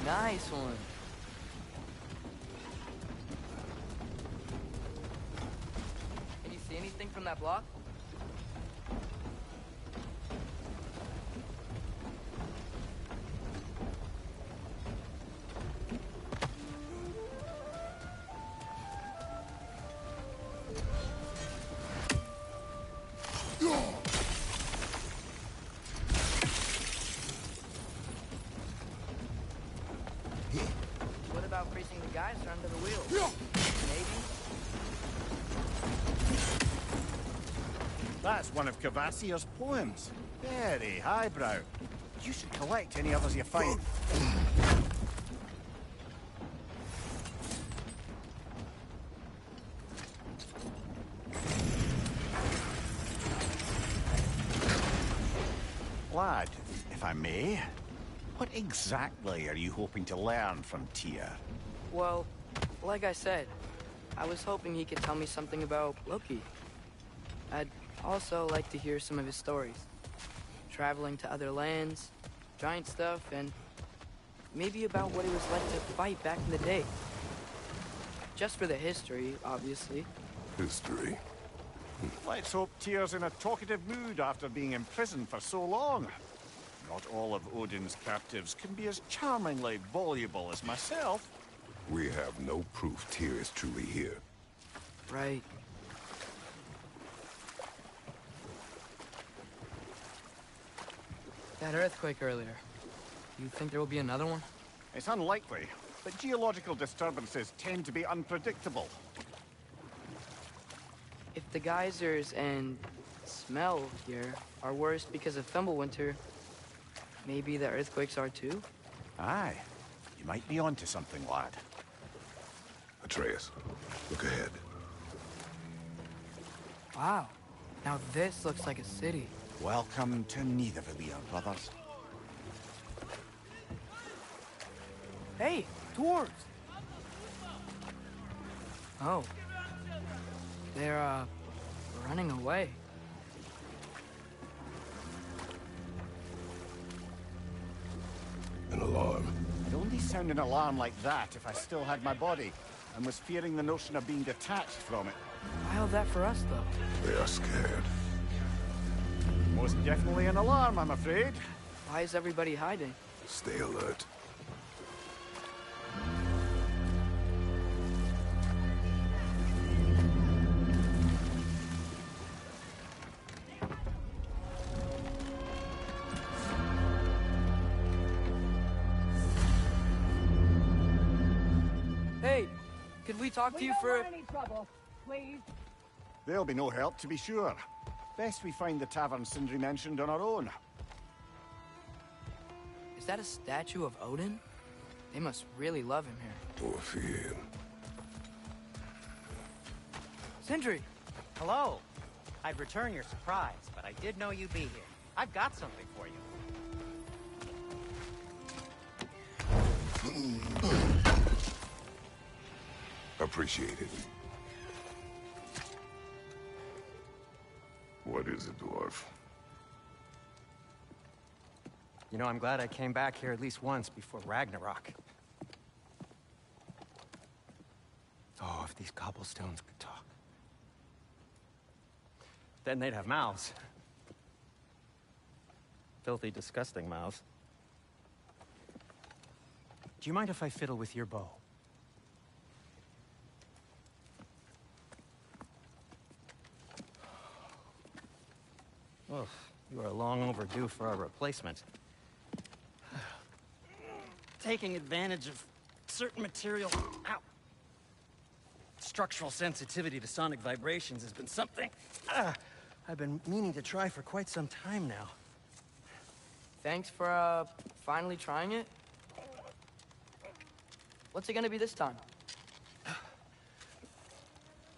Nice one. Can you see anything from that block? What about freezing the geyser under the wheel? Maybe? That's one of Cavassier's poems. Very highbrow. You should collect any others you find. Lad, if I may, what exactly are you hoping to learn from Tyr? Well, like I said, I was hoping he could tell me something about Loki. I'd also like to hear some of his stories. Traveling to other lands, giant stuff, and maybe about what it was like to fight back in the day. Just for the history, obviously. History. Let's hope Tyr's in a talkative mood after being imprisoned for so long. Not all of Odin's captives can be as charmingly voluble as myself. We have no proof Tyr is truly here. Right. That earthquake earlier. You think there will be another one? It's unlikely, but geological disturbances tend to be unpredictable. If the geysers and smell here are worse because of Fimbulwinter, maybe the earthquakes are too? Aye. You might be onto something, lad. Atreus, look ahead. Wow. Now this looks like a city. Welcome to Nidavellir, brothers. Hey, dwarves! Oh. They're, running away. An alarm. I'd only sound an alarm like that if I still had my body, and was fearing the notion of being detached from it. Why that for us, though? They are scared. Most definitely an alarm, I'm afraid. Why is everybody hiding? Stay alert. Hey, could we talk to you for... any trouble, please. There'll be no help, to be sure. Best we find the tavern Sindri mentioned on our own. Is that a statue of Odin? They must really love him here. Or fear him. Sindri! Hello. I'd return your surprise, but I did know you'd be here. I've got something for you. Appreciate it. What is it, dwarf? You know, I'm glad I came back here at least once before Ragnarok. Oh, if these cobblestones could talk. Then they'd have mouths. Filthy, disgusting mouths. Do you mind if I fiddle with your bow? Oh, you are long overdue for a replacement. Taking advantage of certain material... Ow! Structural sensitivity to sonic vibrations has been something I've been meaning to try for quite some time now. Thanks for, finally trying it. What's it gonna be this time?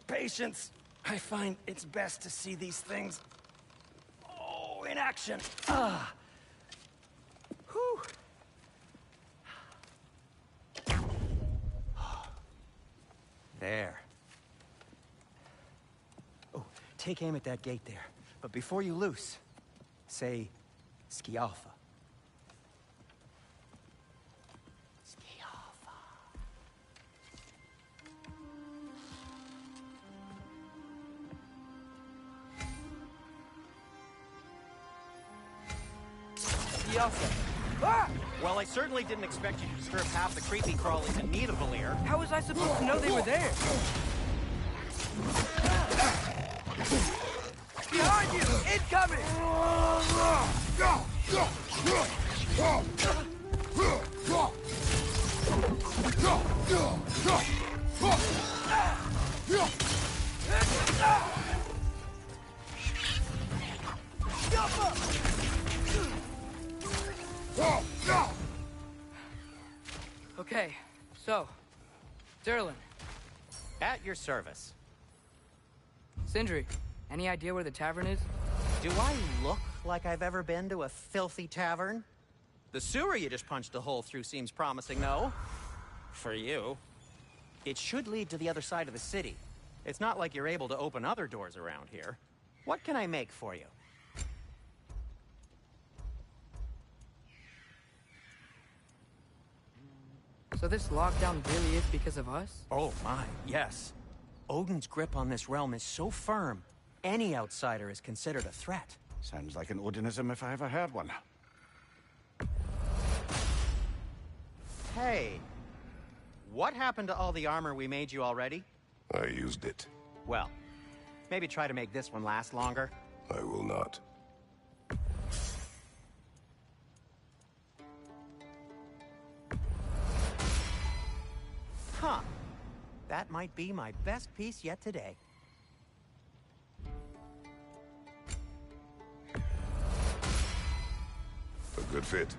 Patience. I find it's best to see these things... in action. Whew. There. Oh, take aim at that gate there. But before you loose, say, Skialfa. Skialfa. Ah! Well, I certainly didn't expect you to disturb half the creepy crawlies in Nidavellir. How was I supposed to know they were there? Behind you! Incoming! Okay, so, Durlin. At your service. Sindri, any idea where the tavern is? Do I look like I've ever been to a filthy tavern? The sewer you just punched a hole through seems promising, no? For you. It should lead to the other side of the city. It's not like you're able to open other doors around here. What can I make for you? So this lockdown really is because of us? Oh my, yes. Odin's grip on this realm is so firm, any outsider is considered a threat. Sounds like an Odinism if I ever heard one. Hey, what happened to all the armor we made you already? I used it. Well, maybe try to make this one last longer. I will not. Huh. That might be my best piece yet today. A good fit.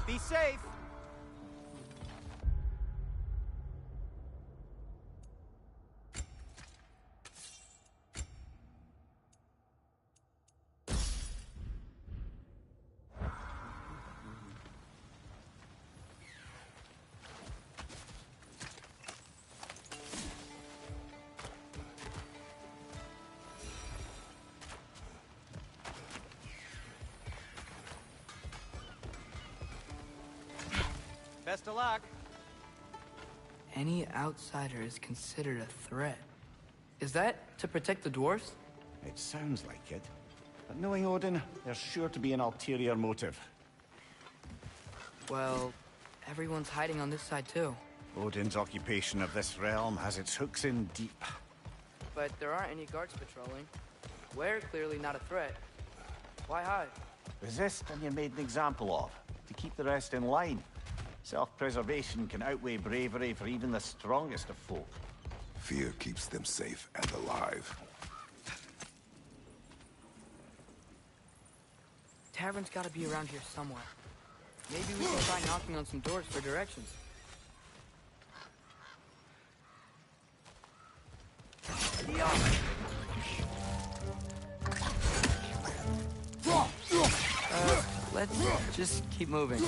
Be safe! Best of luck. Any outsider is considered a threat. Is that to protect the dwarves? It sounds like it. But knowing Odin, there's sure to be an ulterior motive. Well, everyone's hiding on this side too. Odin's occupation of this realm has its hooks in deep. But there aren't any guards patrolling. We're clearly not a threat. Why hide? Resist and you're made an example of, to keep the rest in line. Self-preservation can outweigh bravery for even the strongest of folk. Fear keeps them safe and alive. Tavern's gotta be around here somewhere. Maybe we can try knocking on some doors for directions. Let's just keep moving.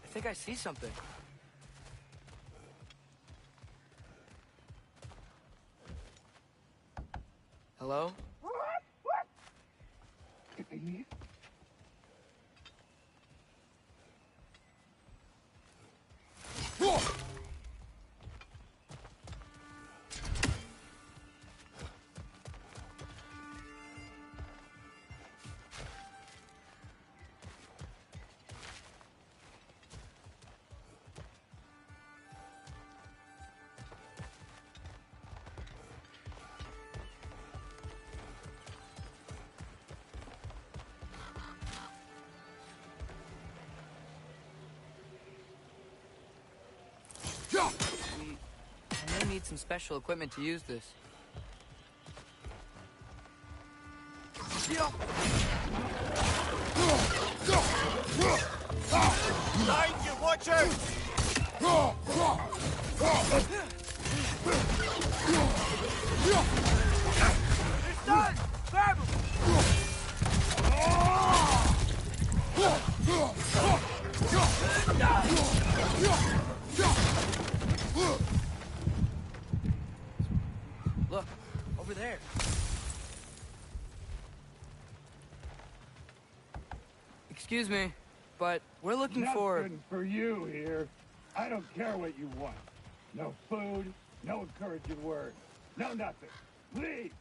I think I see something. Hello? I may need some special equipment to use this. Behind you, watch out! It's done! Grab him! Look, over there. Excuse me, but we're looking for... Nothing for you here. I don't care what you want. No food, no encouraging words, no nothing. Leave!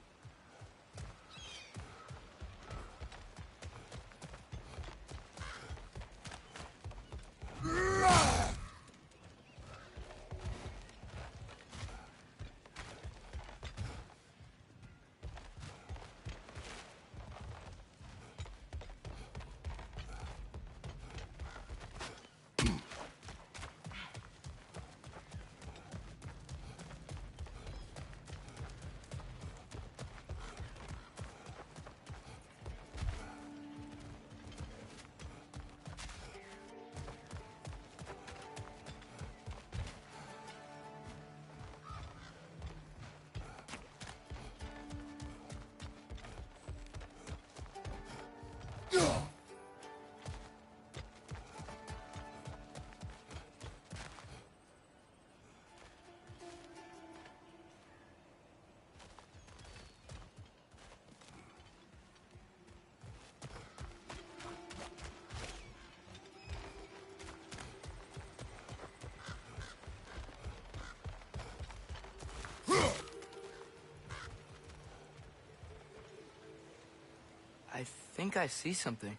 think I see something.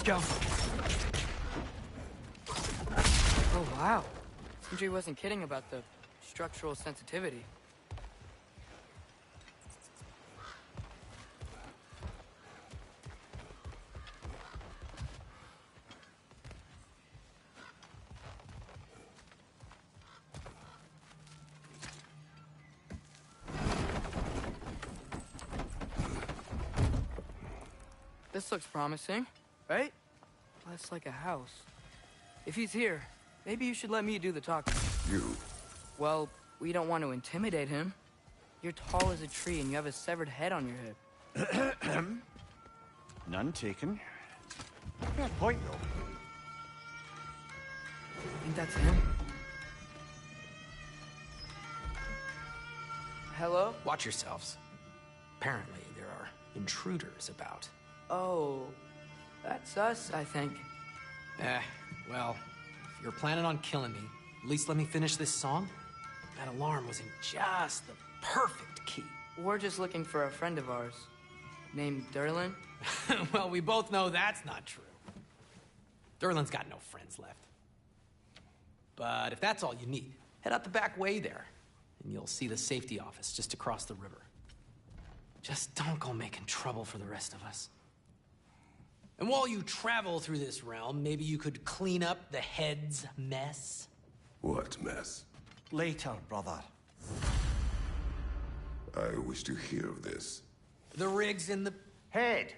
Go. Oh, wow. Sindri wasn't kidding about the structural sensitivity. This looks promising, right? Less like a house. If he's here, maybe you should let me do the talking. You? Well, we don't want to intimidate him. You're tall as a tree and you have a severed head on your head. None taken. Fair point, though. Think that's him? Hello? Watch yourselves. Apparently, there are intruders about. Oh, that's us, I think. Well, if you're planning on killing me, at least let me finish this song. That alarm was in just the perfect key. We're just looking for a friend of ours, named Durlin. Well, we both know that's not true. Durlin's got no friends left. But if that's all you need, head out the back way there, and you'll see the safety office just across the river. Just don't go making trouble for the rest of us. And while you travel through this realm, maybe you could clean up the head's mess? What mess? Later, brother. I wish to hear of this. The rigs in the... Head!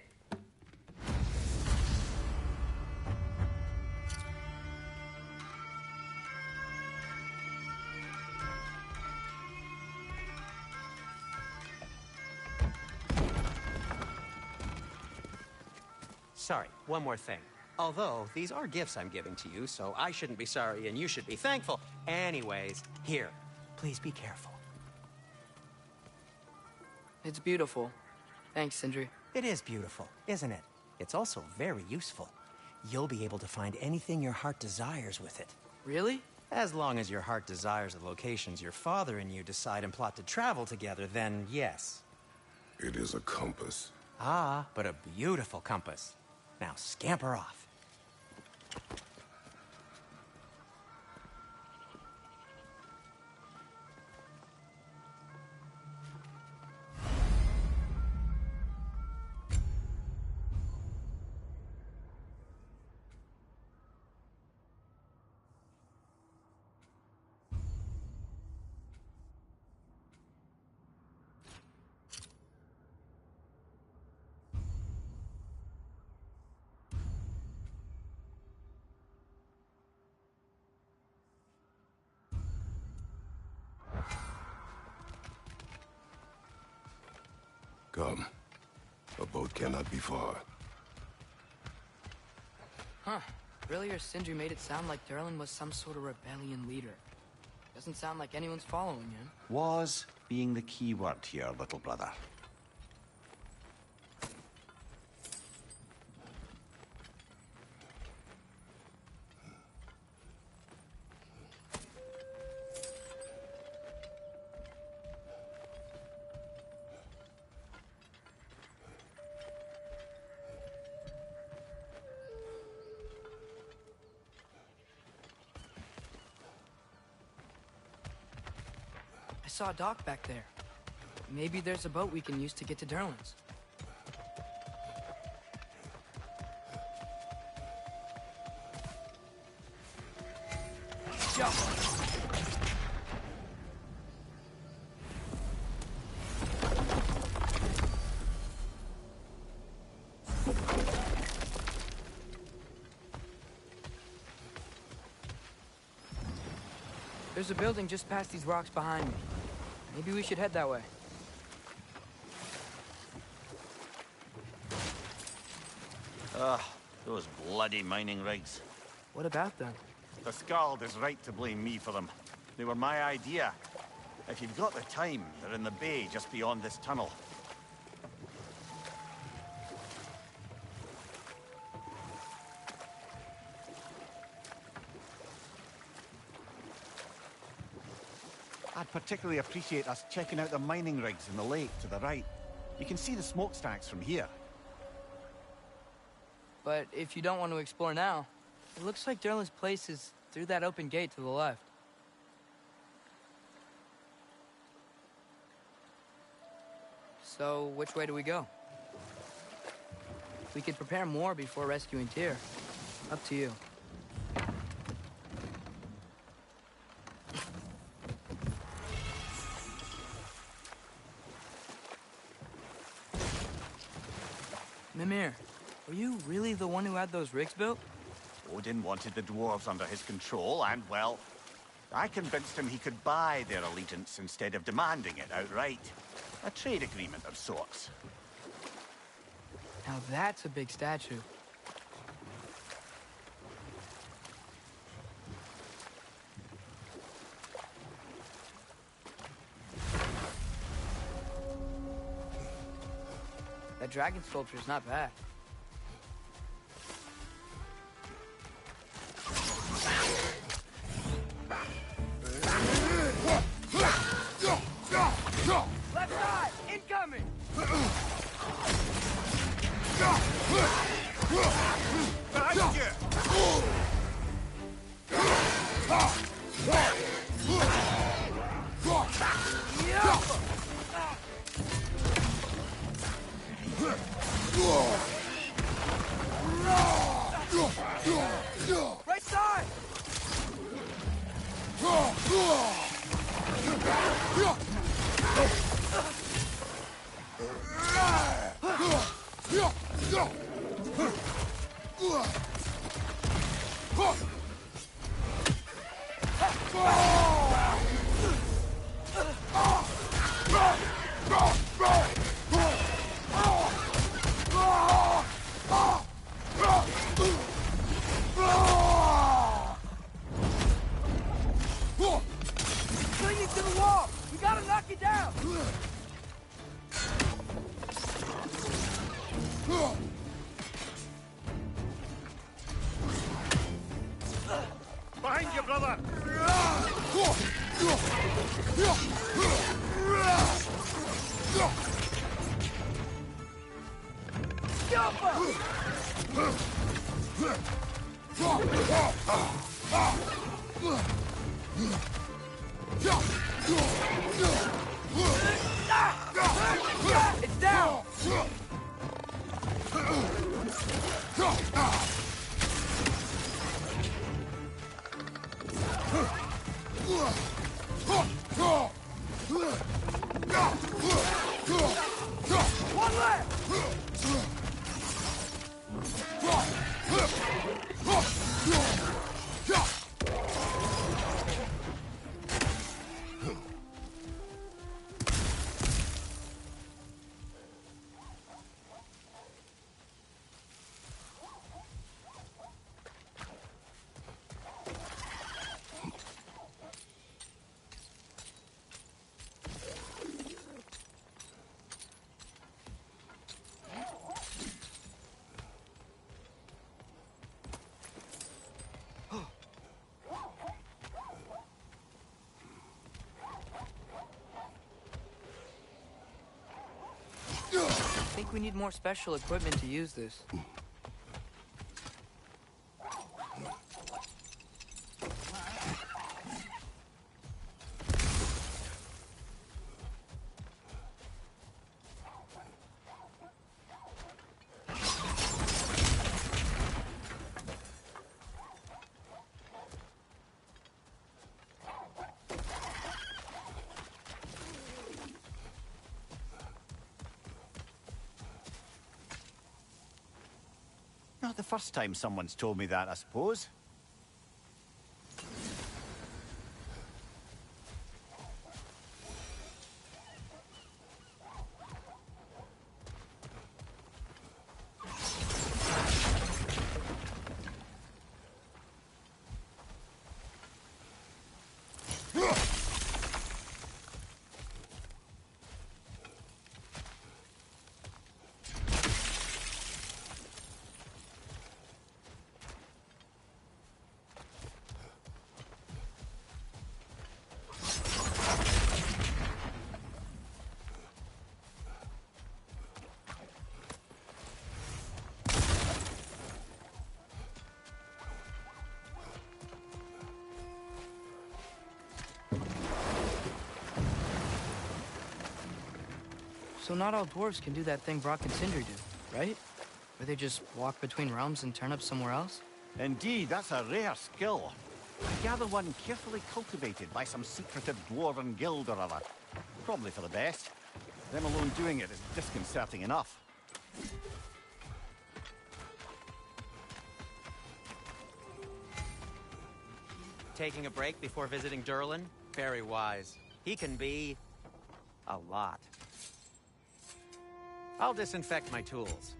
Sorry, one more thing. Although, these are gifts I'm giving to you, so I shouldn't be sorry and you should be thankful. Anyways, here, please be careful. It's beautiful. Thanks, Sindri. It is beautiful, isn't it? It's also very useful. You'll be able to find anything your heart desires with it. Really? As long as your heart desires the locations your father and you decide and plot to travel together, then yes. It is a compass. Ah, but a beautiful compass. Now scamper off. Come. A boat cannot be far. Huh. Earlier, Sindri made it sound like Durlin was some sort of rebellion leader. Doesn't sound like anyone's following him. Was being the key word here, little brother. I saw a dock back there. Maybe there's a boat we can use to get to Durlin's. Jump! There's a building just past these rocks behind me. Maybe we should head that way. Ugh, those bloody mining rigs. What about them? The Skald is right to blame me for them. They were my idea. If you've got the time, they're in the bay just beyond this tunnel. I'd particularly appreciate us checking out the mining rigs in the lake to the right. You can see the smokestacks from here. But if you don't want to explore now, it looks like Derlin's place is through that open gate to the left. So, which way do we go? We could prepare more before rescuing Tyr. Up to you. Mimir, were you really the one who had those rigs built? Odin wanted the dwarves under his control, and, well, I convinced him he could buy their allegiance instead of demanding it outright. A trade agreement of sorts. Now that's a big statue. That dragon sculpture's not bad. Left side! Incoming! Right side! Clinging to the wall! We gotta knock it down! Behind you, brother! It's down! One left! I think we need more special equipment to use this. Not the first time someone's told me that, I suppose. So not all dwarves can do that thing Brock and Sindri do, right? Where they just walk between realms and turn up somewhere else? Indeed, that's a rare skill. I gather one carefully cultivated by some secretive dwarven guild or other. Probably for the best. Them alone doing it is disconcerting enough. Taking a break before visiting Durlin? Very wise. He can be... a lot. I'll disinfect my tools.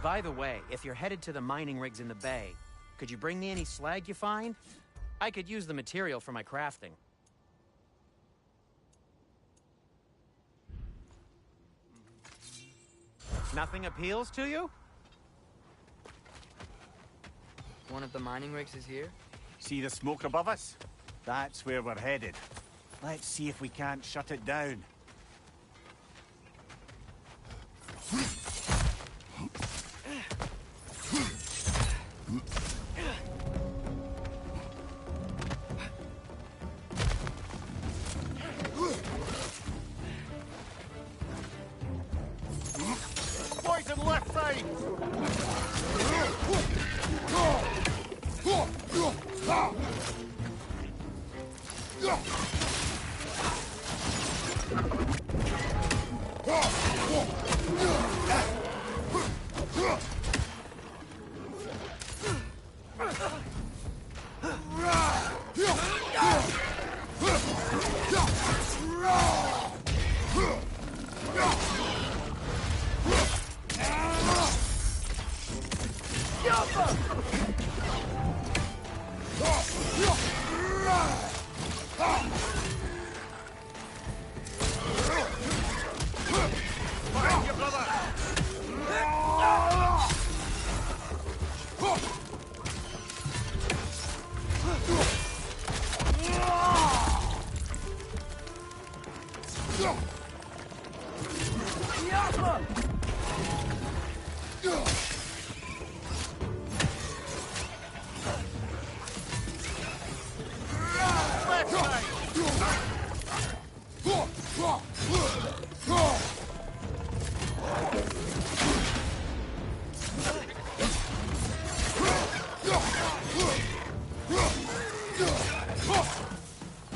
By the way, if you're headed to the mining rigs in the bay, could you bring me any slag you find? I could use the material for my crafting. Nothing appeals to you? One of the mining rigs is here? See the smoke above us? That's where we're headed. Let's see if we can't shut it down. Boys on left side!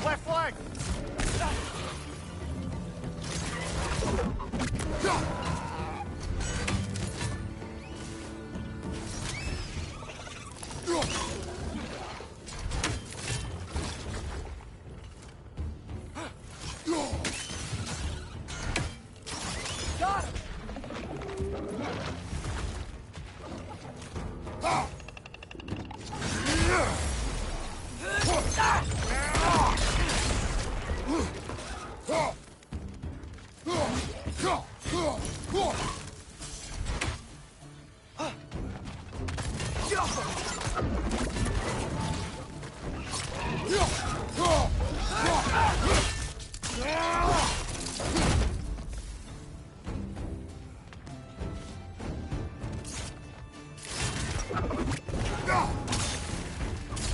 Left flank!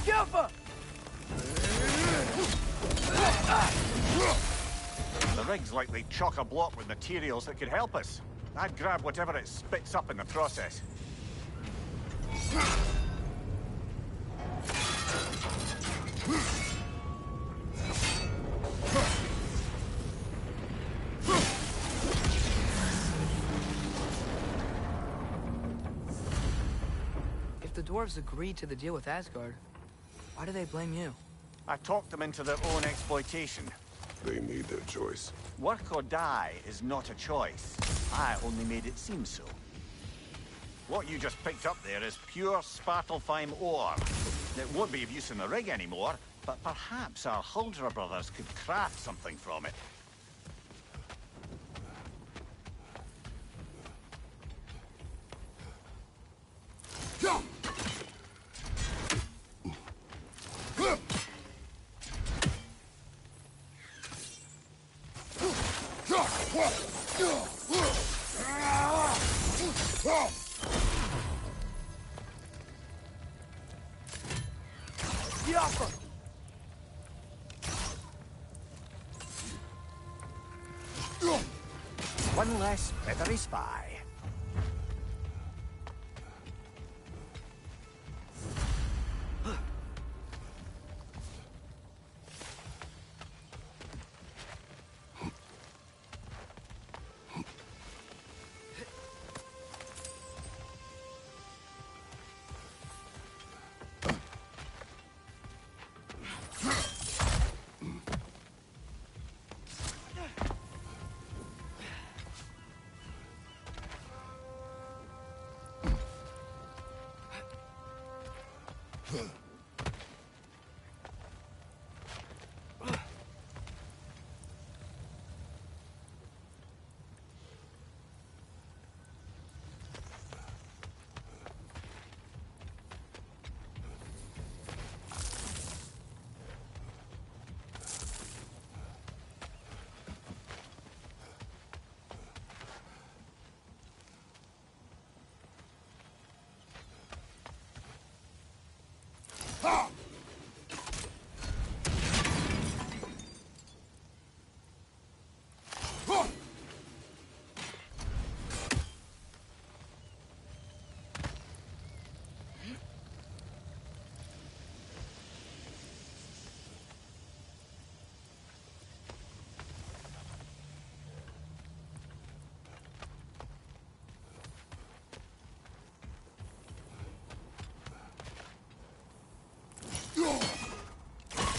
Got him! The rig's likely chock-a-block with materials that could help us. I'd grab whatever it spits up in the process. If the dwarves agreed to the deal with Asgard, why do they blame you? I talked them into their own exploitation. They made their choice. Work or die is not a choice. I only made it seem so. What you just picked up there is pure Svartalfheim ore. It won't be of use in the rig anymore, but perhaps our Huldra brothers could craft something from it. less feathery spy.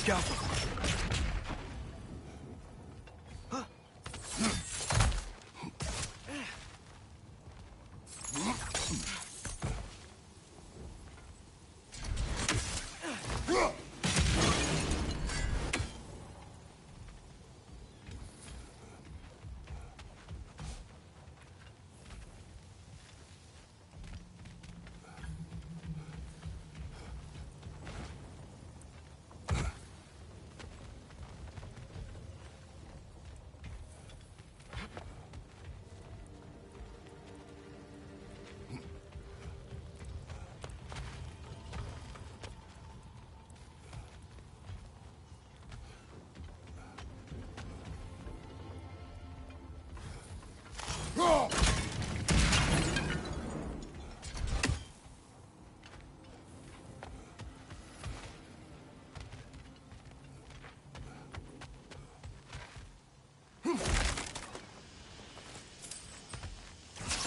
Go.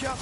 Jump.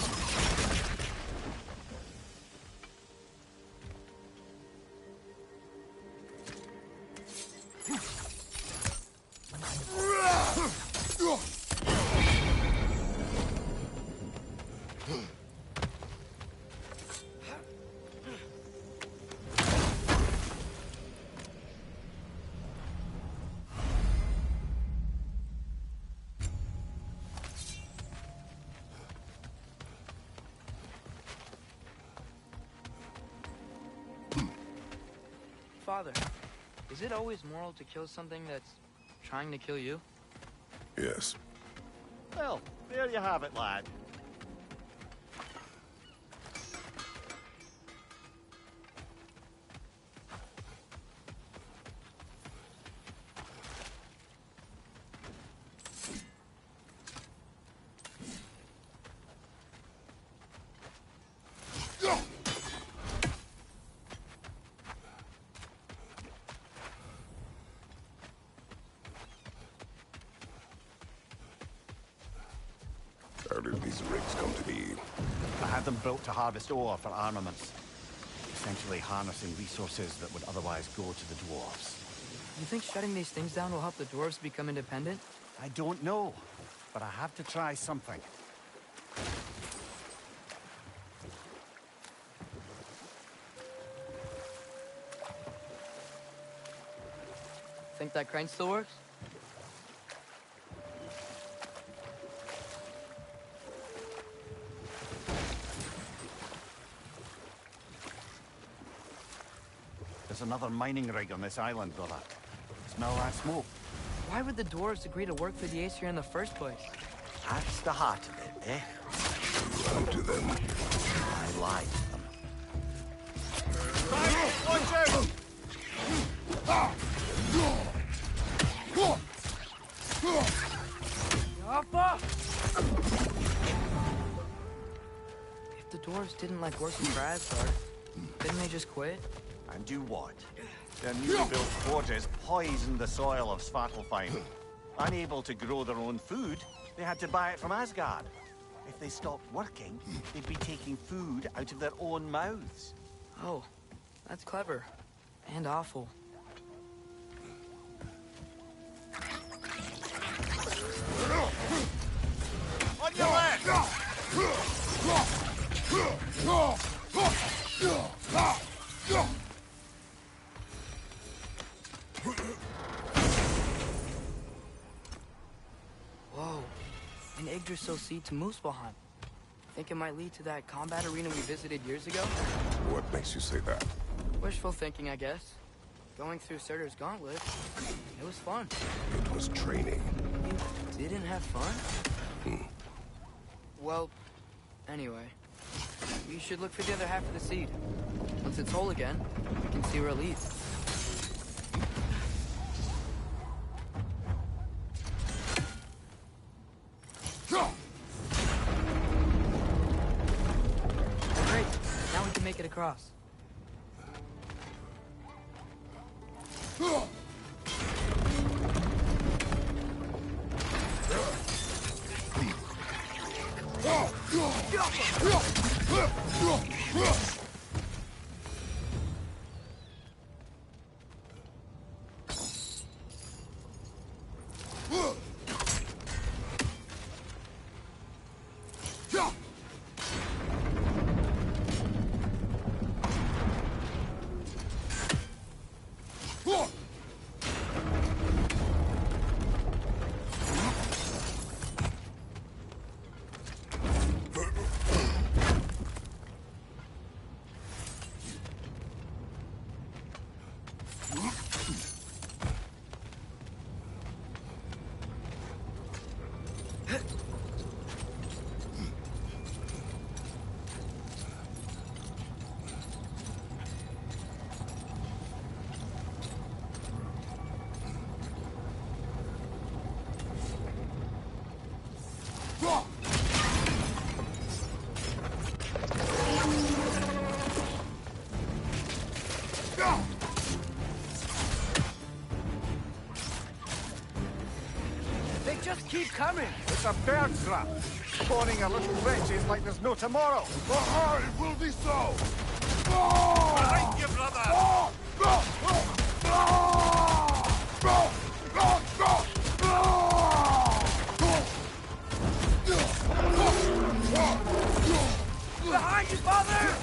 Father, is it always moral to kill something that's trying to kill you? Yes. Well, there you have it, lad. How did these rigs come to be? I had them built to harvest ore for armaments. Essentially harnessing resources that would otherwise go to the dwarves. You think shutting these things down will help the dwarves become independent? I don't know, but I have to try something. Think that crane still works? There's another mining rig on this island, brother. Smell that smoke? Why would the dwarves agree to work for the Ace here in the first place? That's the heart of it, eh? You lied to them. I lied to them. Watch out! dwarves didn't like working for Asgard, didn't they just quit? And do what? Their newly built forges poisoned the soil of Svartalfheim. Unable to grow their own food, they had to buy it from Asgard. If they stopped working, they'd be taking food out of their own mouths. Oh, that's clever. And awful. On your left! Whoa, an Yggdrasil seed to Muspelheim. Think it might lead to that combat arena we visited years ago? What makes you say that? Wishful thinking, I guess. Going through Surtur's gauntlet, it was fun. It was training. You didn't have fun? Well, anyway. You should look for the other half of the seed. Once it's whole again, we can see where it leads. Great, now we can make it across. They just keep coming! It's a bird trap! Spawning a little wretches like there's no tomorrow! Aha, it will be so! Behind you, brother! Behind you, father!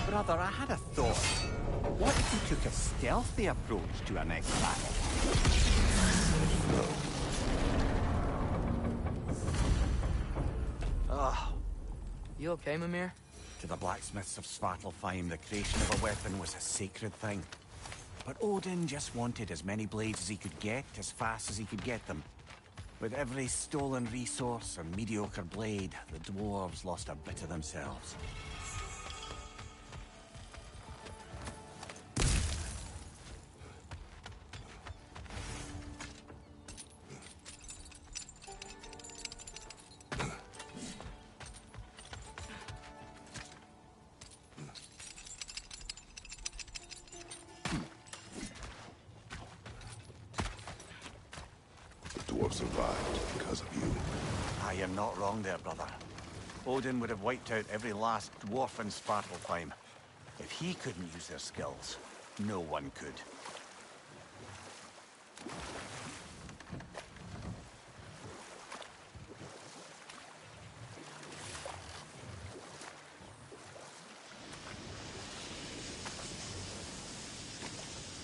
Brother, I had a thought. What if you took a stealthy approach to our next battle? You okay, Mimir? To the blacksmiths of Svartalfheim, the creation of a weapon was a sacred thing. But Odin just wanted as many blades as he could get, as fast as he could get them. With every stolen resource and mediocre blade, the dwarves lost a bit of themselves. dwarf survived because of you. Ah, you're not wrong there, brother. Odin would have wiped out every last dwarf in Svartalfheim. If he couldn't use their skills, no one could.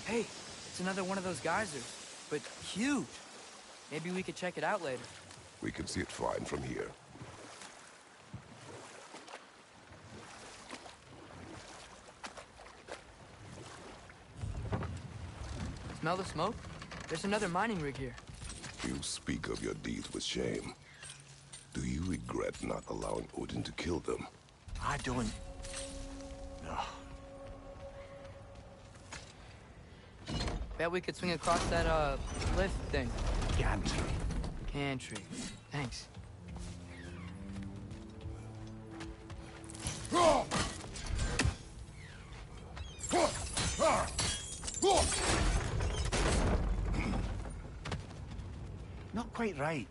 Hey, it's another one of those geysers, but huge. Maybe we could check it out later. We can see it fine from here. Smell the smoke? There's another mining rig here. You speak of your deeds with shame. Do you regret not allowing Odin to kill them? I don't... No. Bet we could swing across that, lift thing. Gantry. Gantry. Thanks. Not quite right.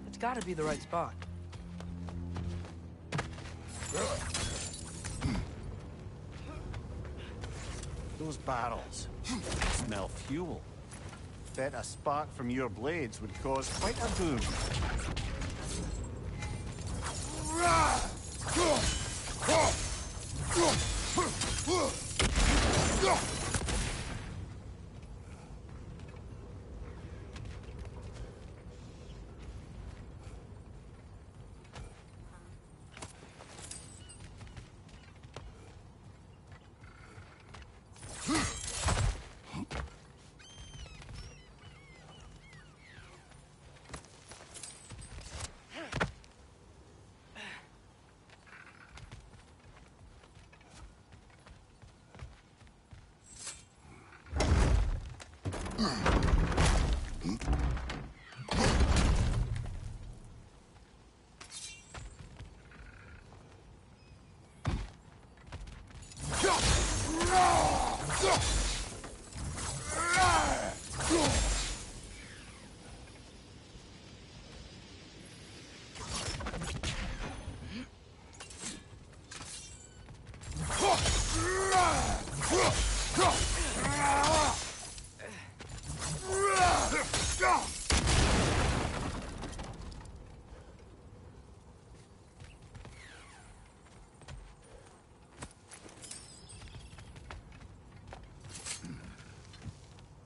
It's gotta be the right spot. Those barrels smell fuel. Bet a spark from your blades would cause quite a boom.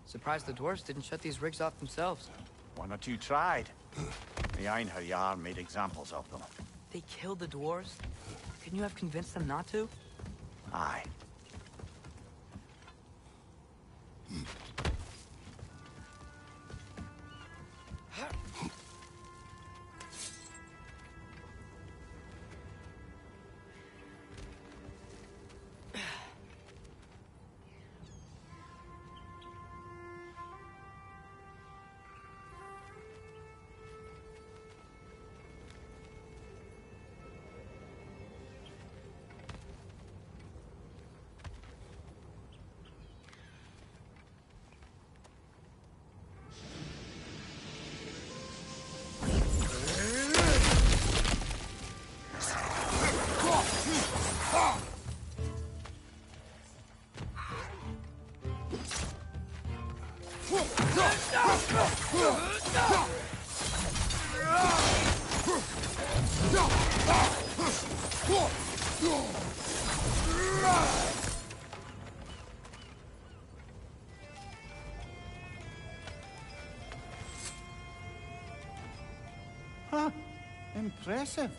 Surprised the dwarves didn't shut these rigs off themselves. One or two tried. The Einherjar made examples of them. They killed the dwarves? Couldn't you have convinced them not to? Aye. Impressive.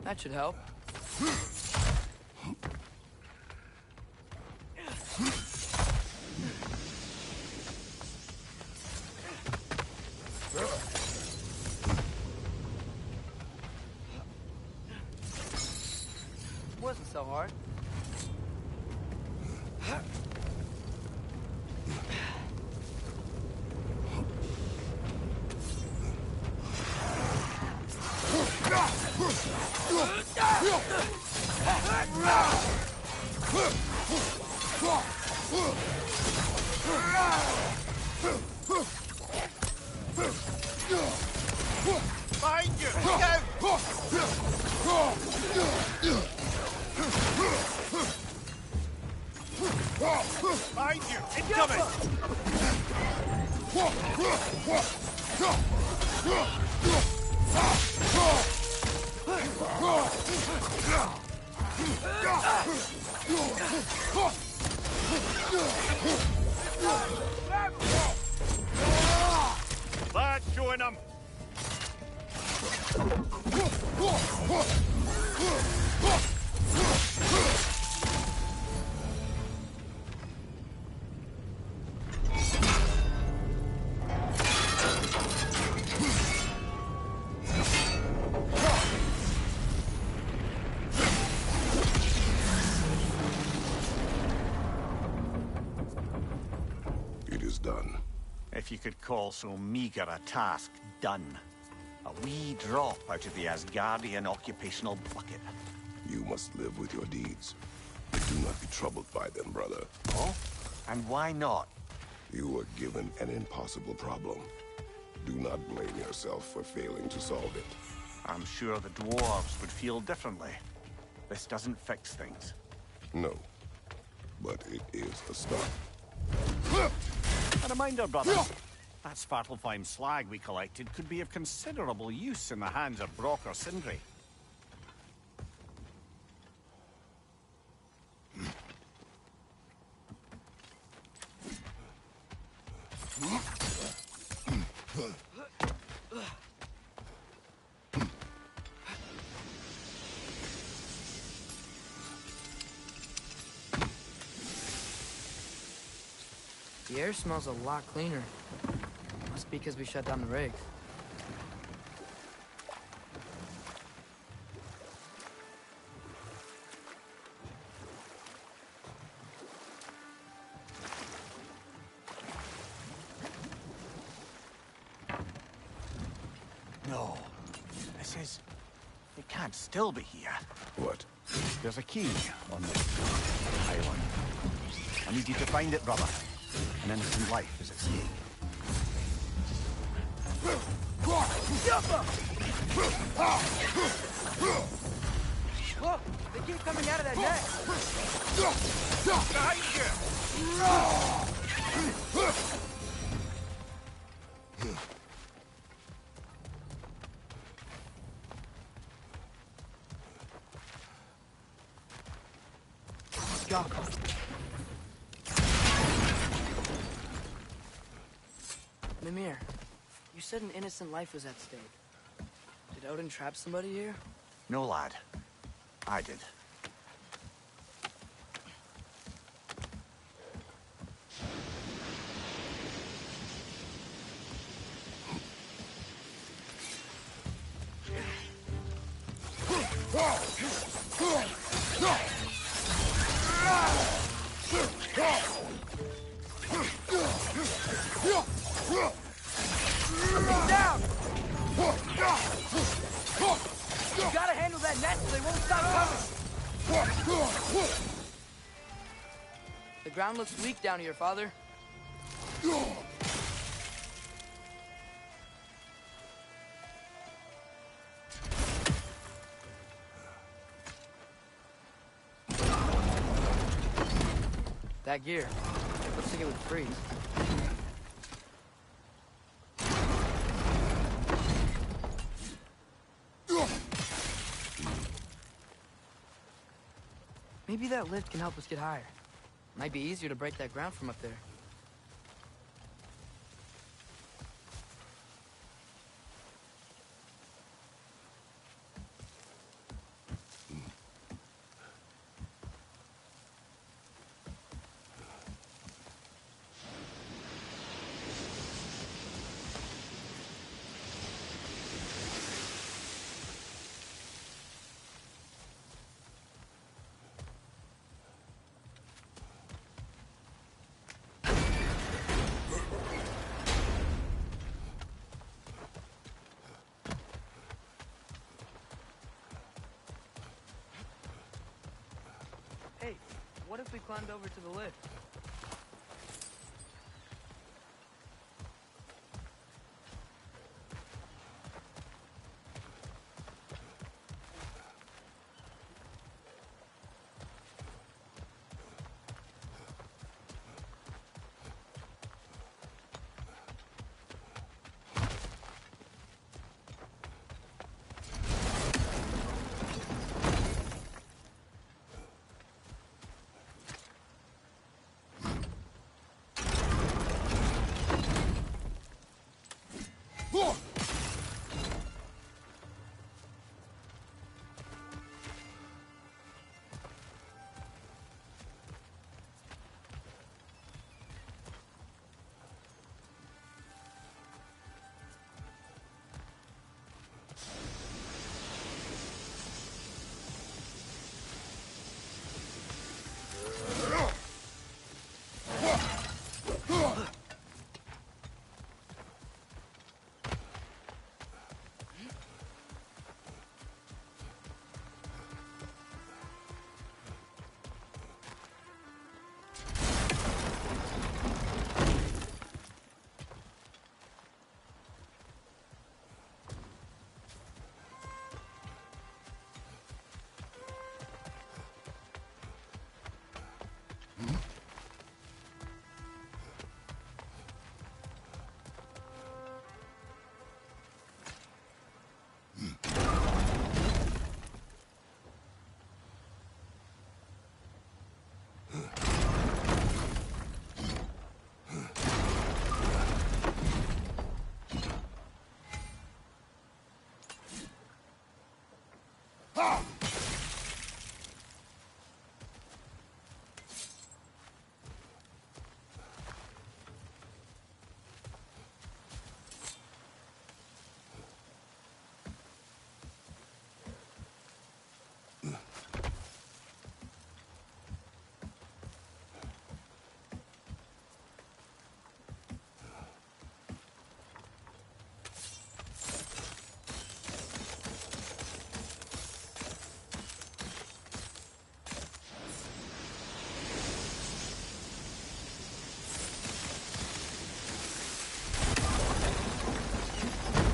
That should help. Wasn't so hard. Behind you! Go! Behind you! Incoming! That's showing them! It is done. If you could call so meager a task done. A wee drop out of the Asgardian occupational bucket. You must live with your deeds. Do not be troubled by them, brother. Oh? And why not? You were given an impossible problem. Do not blame yourself for failing to solve it. I'm sure the dwarves would feel differently. This doesn't fix things. No. But it is a start. A reminder, brother. That Svartalfheim slag we collected could be of considerable use in the hands of Brock or Sindri. The air smells a lot cleaner. Must be because we shut down the rigs. No. This is... It can't still be here. What? There's a key on this island. I need you to find it, brother. An innocent life is at stake. Look! They keep coming out of that net! Behind Go. Mimir, you said an innocent life was at stake. Did Odin trap somebody here? No, lad. I did. Down! You gotta handle that net so they won't stop coming! The ground looks weak down here, Father. That gear. Looks like it would freeze. Maybe that lift can help us get higher. Might be easier to break that ground from up there. Hey, what if we climbed over to the lift?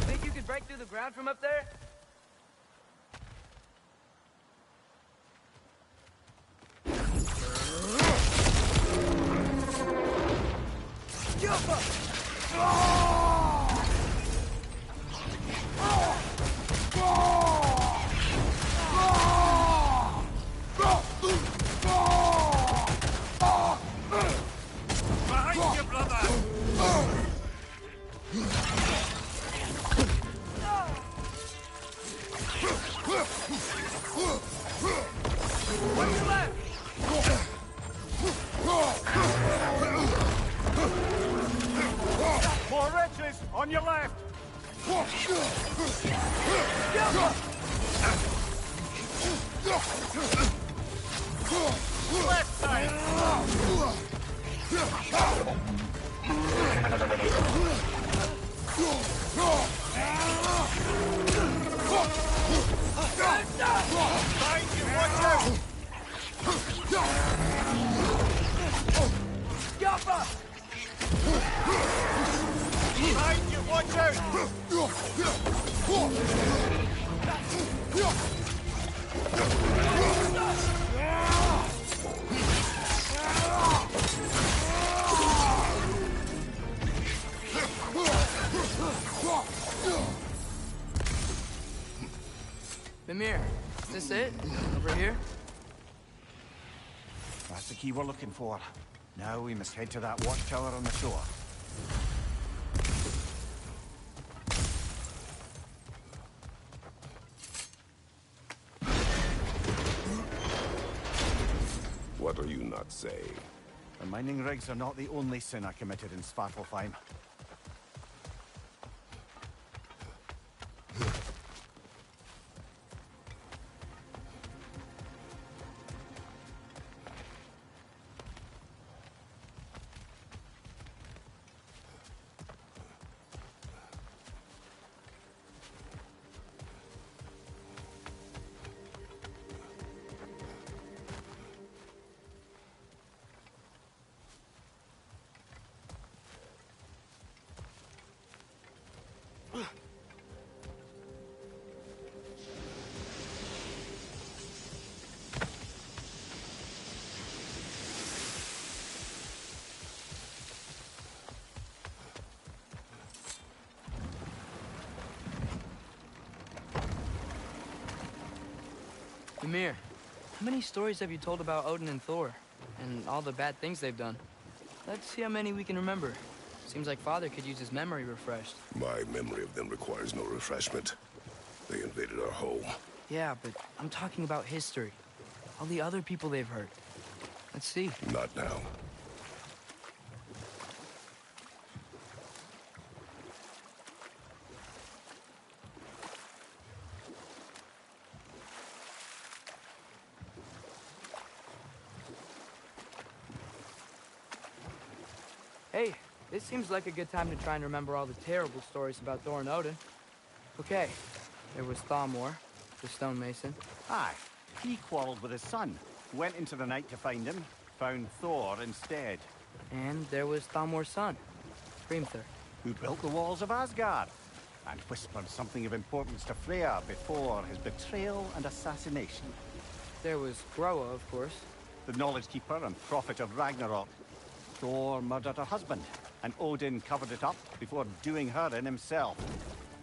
Think you could break through the ground from up there? Behind you, brother! What's your left? More riches on your left! Left side! Behind you, watch out! Yappa! Behind you, watch out! Mimir, is this it? Over here? That's the key we're looking for. Now we must head to that watchtower on the shore. What are you not saying? The mining rigs are not the only sin I committed in Svartalfheim. Mimir, how many stories have you told about Odin and Thor? And all the bad things they've done? Let's see how many we can remember. Seems like Father could use his memory refreshed. My memory of them requires no refreshment. They invaded our home. Yeah, but I'm talking about history. All the other people they've hurt. Let's see. Not now. Hey, this seems like a good time to try and remember all the terrible stories about Thor and Odin. Okay, there was Thalmor, the stonemason. Aye, he quarreled with his son, went into the night to find him, found Thor instead. And there was Thalmor's son, Hrimthur. Who built the walls of Asgard, and whispered something of importance to Freya before his betrayal and assassination. There was Groa, of course. The knowledge keeper and prophet of Ragnarok. Thor murdered her husband, and Odin covered it up before doing her in himself.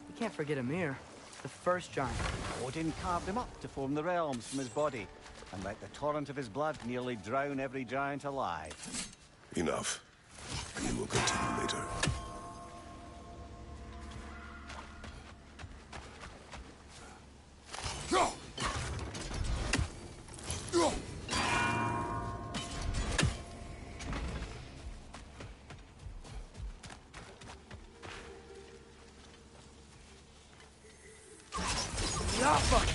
You can't forget Ymir, the first giant. Odin carved him up to form the realms from his body, and let the torrent of his blood nearly drown every giant alive. Enough. We will continue later. fuck!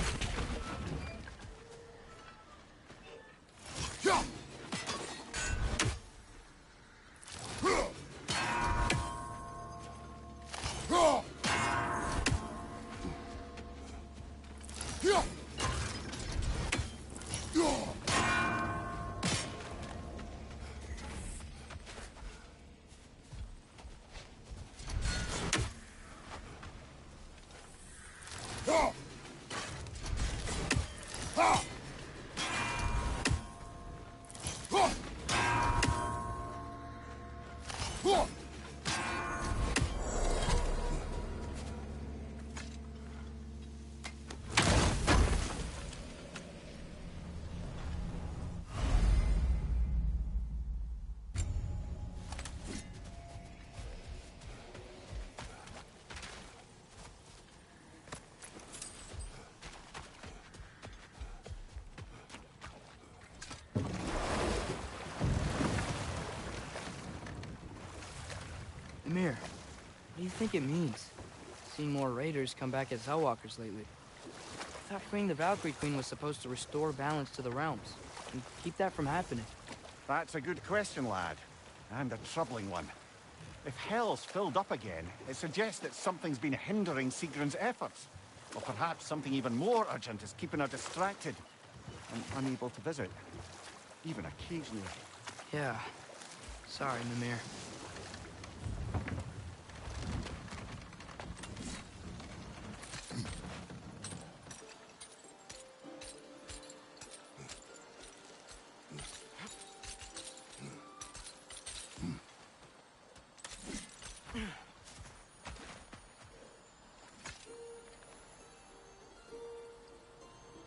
Amir, what do you think it means? Seen more raiders come back as Hellwalkers lately. I thought freeing the Valkyrie Queen was supposed to restore balance to the realms and keep that from happening. That's a good question, lad. And a troubling one. If Hell's filled up again, it suggests that something's been hindering Sigrun's efforts. Or perhaps something even more urgent is keeping her distracted and unable to visit. Even occasionally. Yeah. Sorry, Mimir.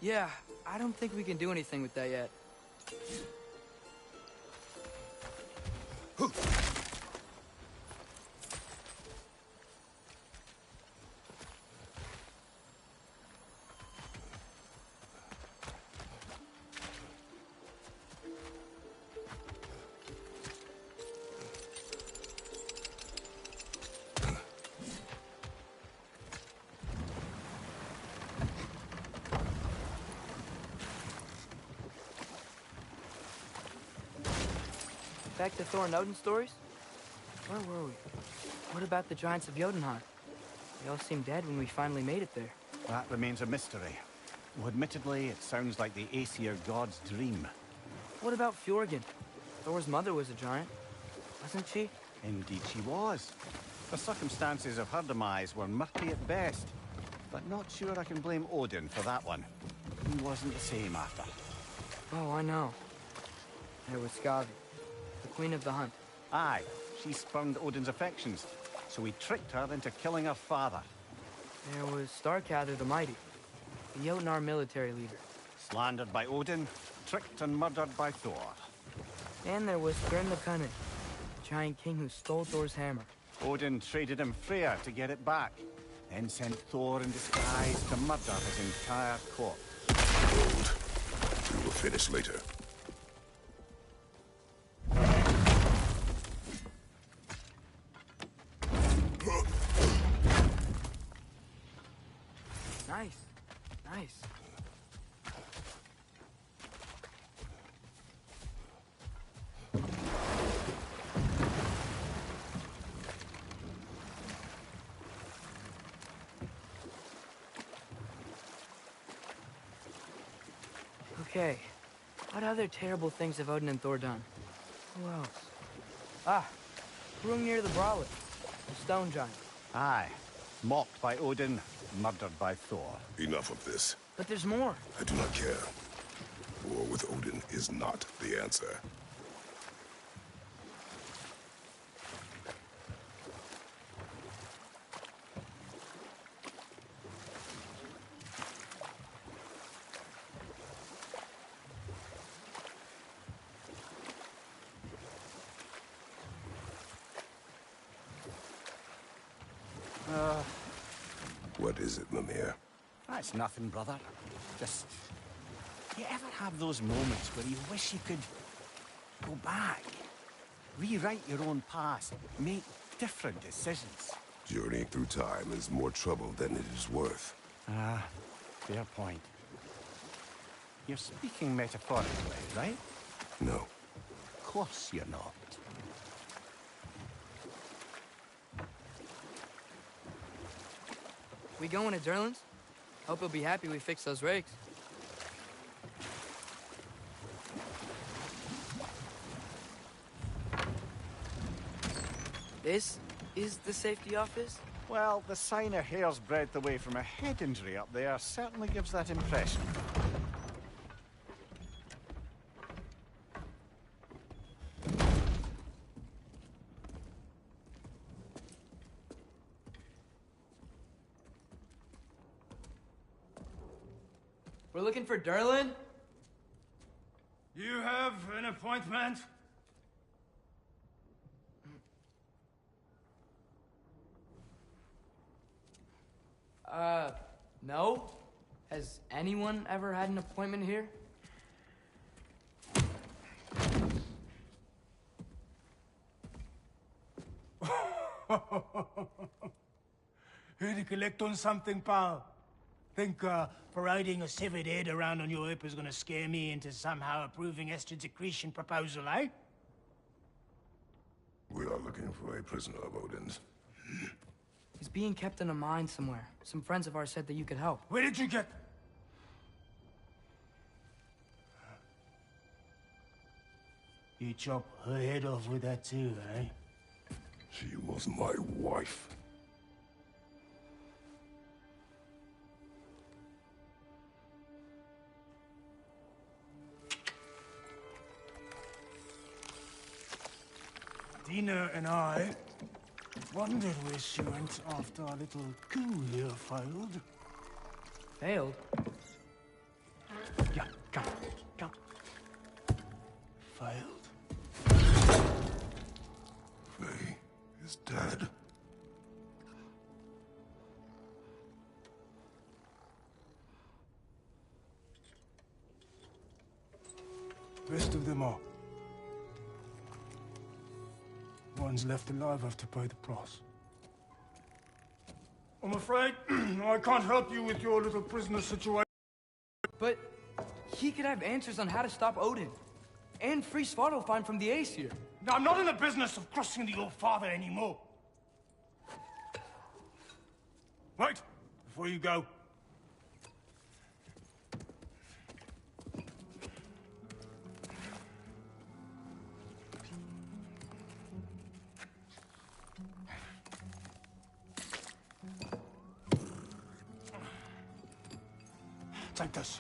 Yeah, I don't think we can do anything with that yet. Back to Thor and Odin stories? Where were we? What about the Giants of Jotunheim? They all seemed dead when we finally made it there. That remains a mystery. Well, admittedly, it sounds like the Aesir god's dream. What about Fjorgyn? Thor's mother was a giant, wasn't she? Indeed she was. The circumstances of her demise were murky at best. But not sure I can blame Odin for that one. He wasn't the same after. Oh, I know. There was Skavi, the queen of the hunt. Aye, she spurned Odin's affections, so he tricked her into killing her father. There was Starkather the Mighty, the Jotnar military leader. Slandered by Odin, tricked and murdered by Thor. And there was Björn the Cunning, the giant king who stole Thor's hammer. Odin traded him Freya to get it back, then sent Thor in disguise to murder his entire court. Hold. We will finish later. Nice. Nice. Okay. What other terrible things have Odin and Thor done? Who else? Ah, Hrungnir the Brawler, the stone giant. Aye, mocked by Odin, murdered by Thor. Enough of this. But there's more. I do not care. War with Odin is not the answer. What is it, Mimir? That's nothing, brother. Just... You ever have those moments where you wish you could go back? Rewrite your own past, make different decisions? Journeying through time is more trouble than it is worth. Fair point. You're speaking metaphorically, right? No. Of course you're not. We going to Durlin's? Hope he'll be happy we fixed those rakes. This is the safety office? Well, the sign a hair's breadth away from a head injury up there certainly gives that impression. We're looking for Durlin? You have an appointment? No. Has anyone ever had an appointment here? Here to collect on something, pal? Think, parading a severed head around on your hip is gonna scare me into somehow approving Estrid's accretion proposal, eh? We are looking for a prisoner of Odin's. He's being kept in a mine somewhere. Some friends of ours said that you could help. Where did you get... You chop her head off with that too, eh? She was my wife. Dina and I wondered where she went after our little coup here failed. Failed? Yeah, come. Failed? Faye is dead. Rest of them are. Ones left alive have to pay the price. I'm afraid I can't help you with your little prisoner situation. But he could have answers on how to stop Odin. And free Svartalfheim from the Aesir. Now, I'm not in the business of crossing the old father anymore. Right, before you go. Take this.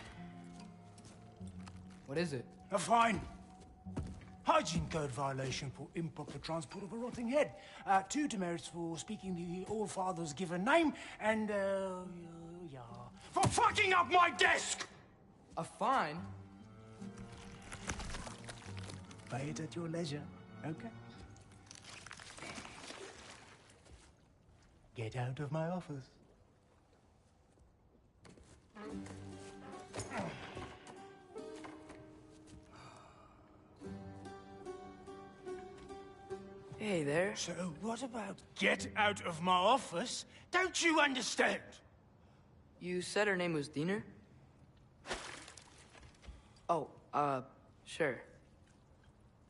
What is it? A fine. Hygiene code violation for improper transport of a rotting head. 2 demerits for speaking the All-Father's given name, and, yeah. For fucking up my desk! A fine? Pay it at your leisure, okay? Get out of my office. Hey there. So what about get out of my office? Don't you understand? You said her name was Diener? Oh, sure.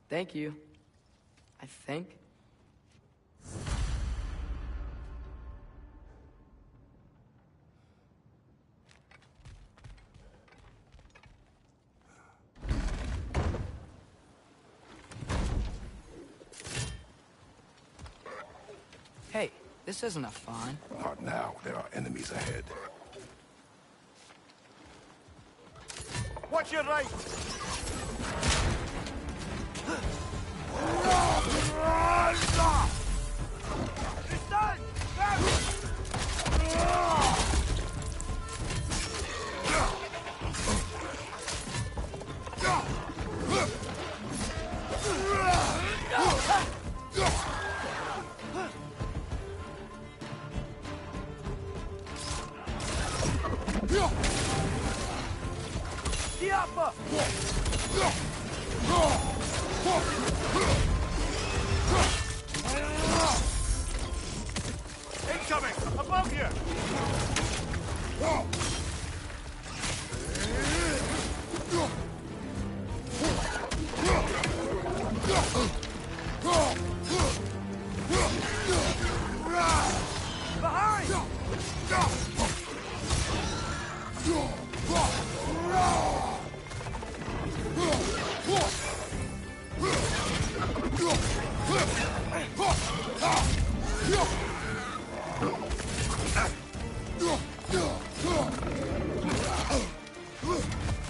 Thank you. I think. Hey, this isn't a fine. Not now. There are enemies ahead. Watch your right! Incoming! Above you!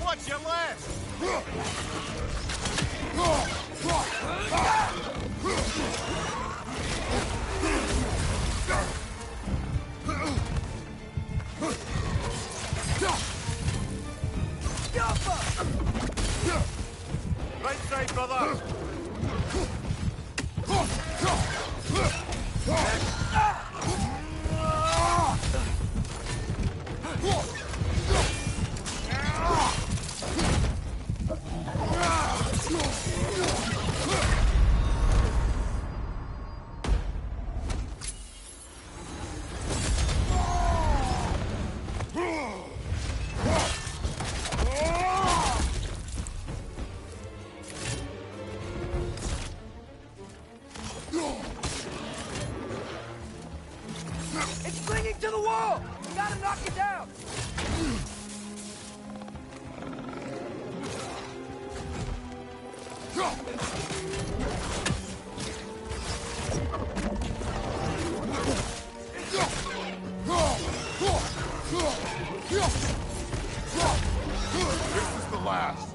What's your list? Right side, brother. It's clinging to the wall! We gotta knock it down! This is the last.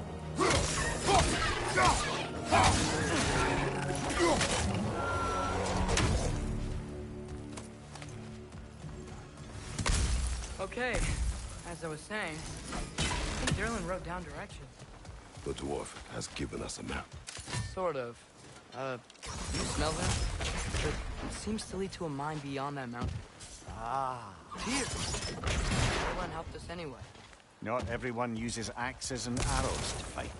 Okay, as I was saying, I think Derlin wrote down directions. The dwarf has given us a map. Sort of. You smell that? It seems to lead to a mine beyond that mountain. Ah. Here! Derlin helped us anyway. Not everyone uses axes and arrows to fight.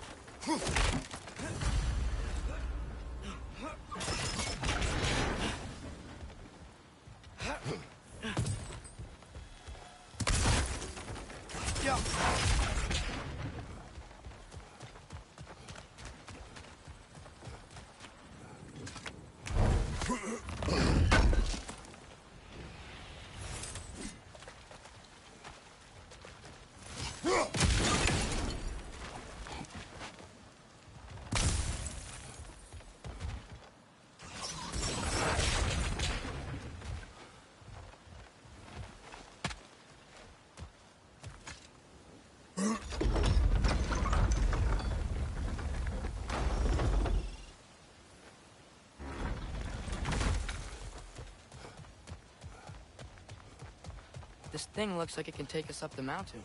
This thing looks like it can take us up the mountain.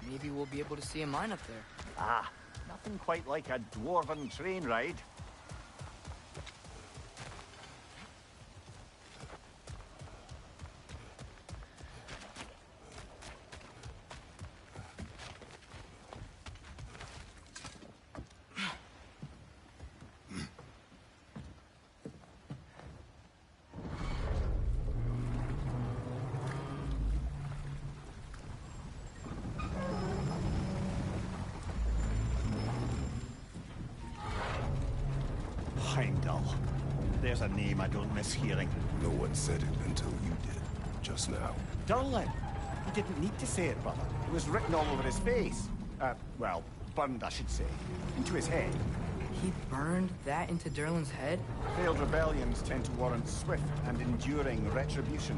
Maybe we'll be able to see a mine up there. Ah, nothing quite like a dwarven train ride. Heimdall. There's a name I don't miss hearing. No one said it until you did, just now. Durlin. He didn't need to say it, brother. It was written all over his face. Well, burned, I should say. Into his head. He burned that into Derlin's head? Failed rebellions tend to warrant swift and enduring retribution.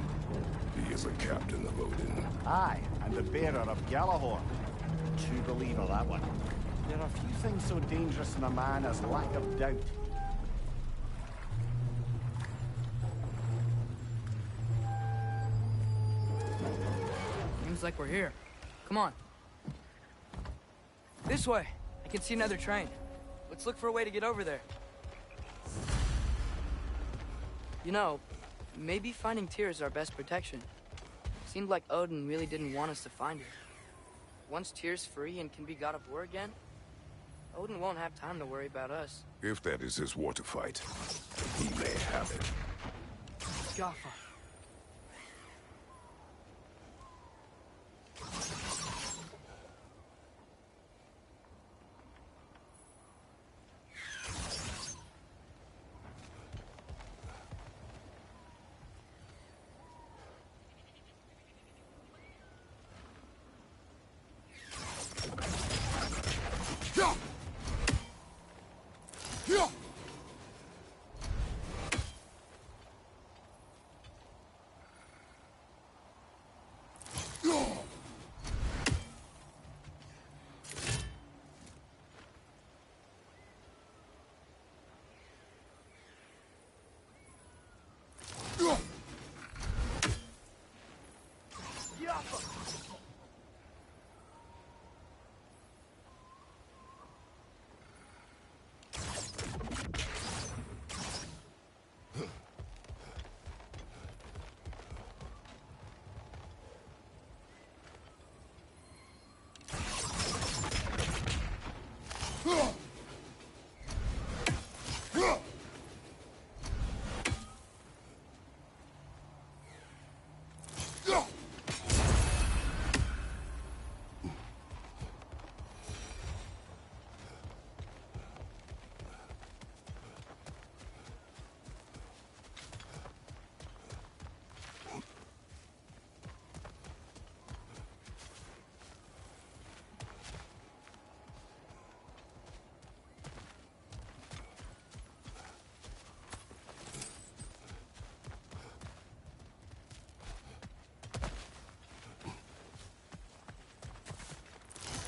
He is a captain of Odin. Aye, and the bearer of Galahorn. True believer, that one. There are few things so dangerous in a man as lack of doubt. Seems like we're here. Come on. This way. I can see another train. Let's look for a way to get over there. You know, maybe finding Tyr is our best protection. Seemed like Odin really didn't want us to find her. Once Tyr's free and can be god of war again, Odin won't have time to worry about us. If that is his war to fight, he may have it. Gaffa.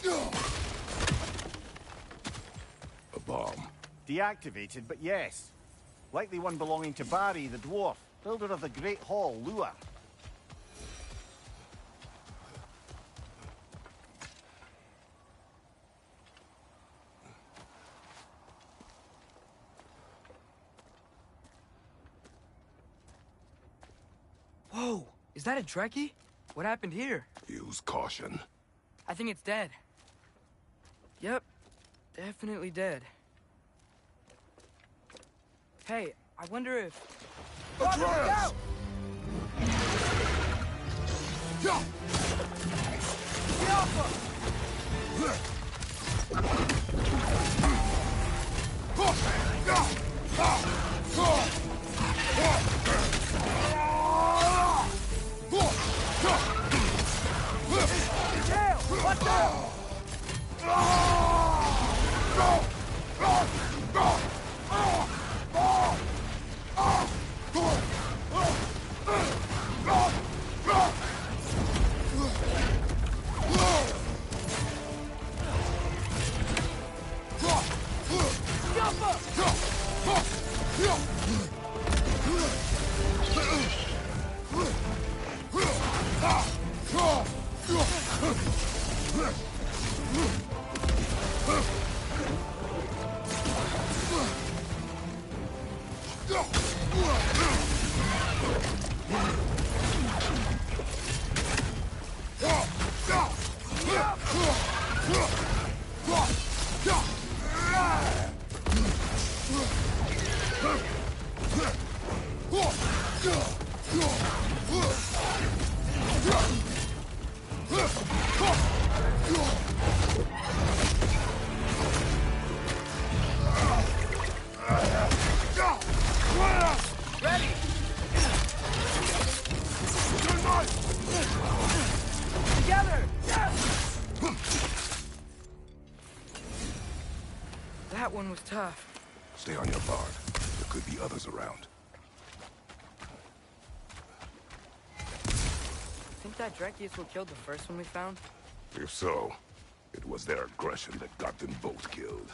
A bomb. Deactivated, but yes. Likely one belonging to Barry, the dwarf, builder of the Great Hall, Lua. Whoa! Is that a Trekkie? What happened here? Use caution. I think it's dead. Yep. Definitely dead. Hey, I wonder if... Atreus! That one was tough. Stay on your guard. There could be others around. Think that Trekkie is who killed the first one we found? If so, it was their aggression that got them both killed.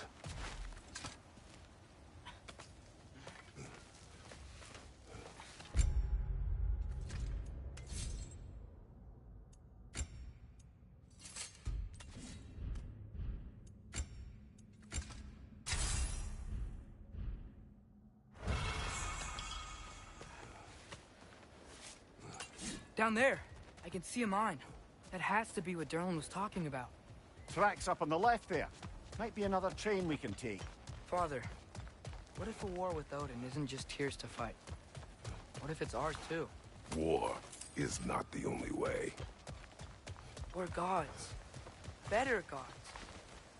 Down there, I can see a mine. That has to be what Derlin was talking about. Tracks up on the left there. Might be another train we can take. Father, what if a war with Odin isn't just Tyr's to fight? What if it's ours too? War is not the only way. We're gods. Better gods.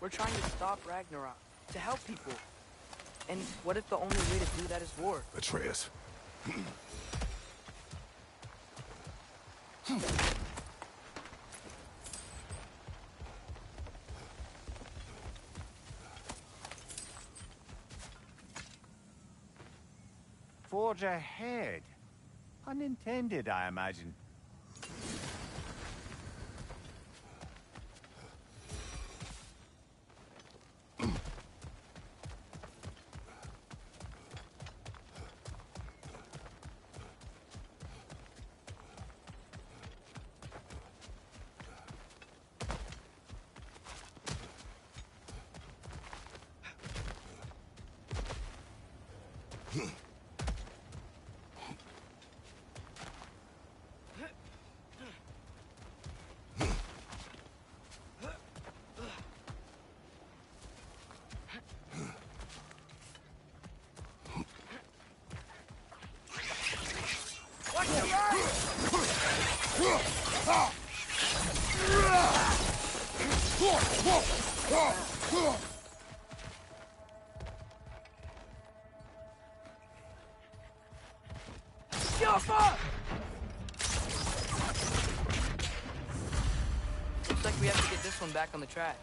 We're trying to stop Ragnarok, to help people. And what if the only way to do that is war? Atreus. Forge ahead. Unintended, I imagine. Looks like we have to get this one back on the tracks.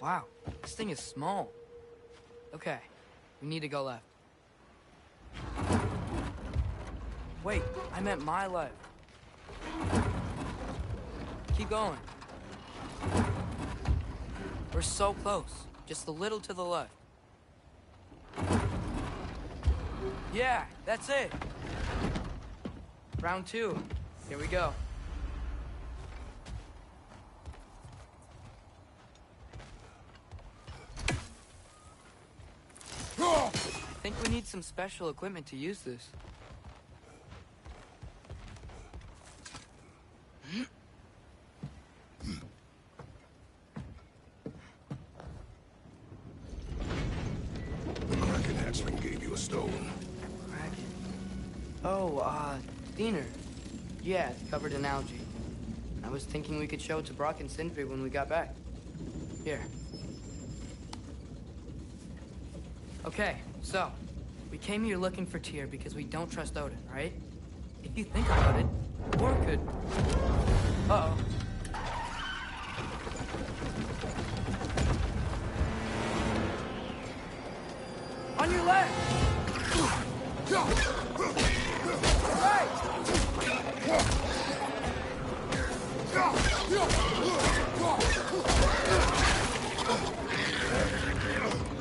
Wow, this thing is small. Okay, we need to go left. Wait, I meant my left. Keep going. We're so close. Just a little to the left. Yeah, that's it. Round 2. Here we go. I think we need some special equipment to use this. The Kraken hatchling gave you a stone. Kraken. Oh, Diener. Yeah, it's covered in algae. I was thinking we could show it to Brock and Sindri when we got back. Here. Okay, so, we came here looking for Tyr because we don't trust Odin, right? If you think about it, War could... Uh-oh. On your left! Right!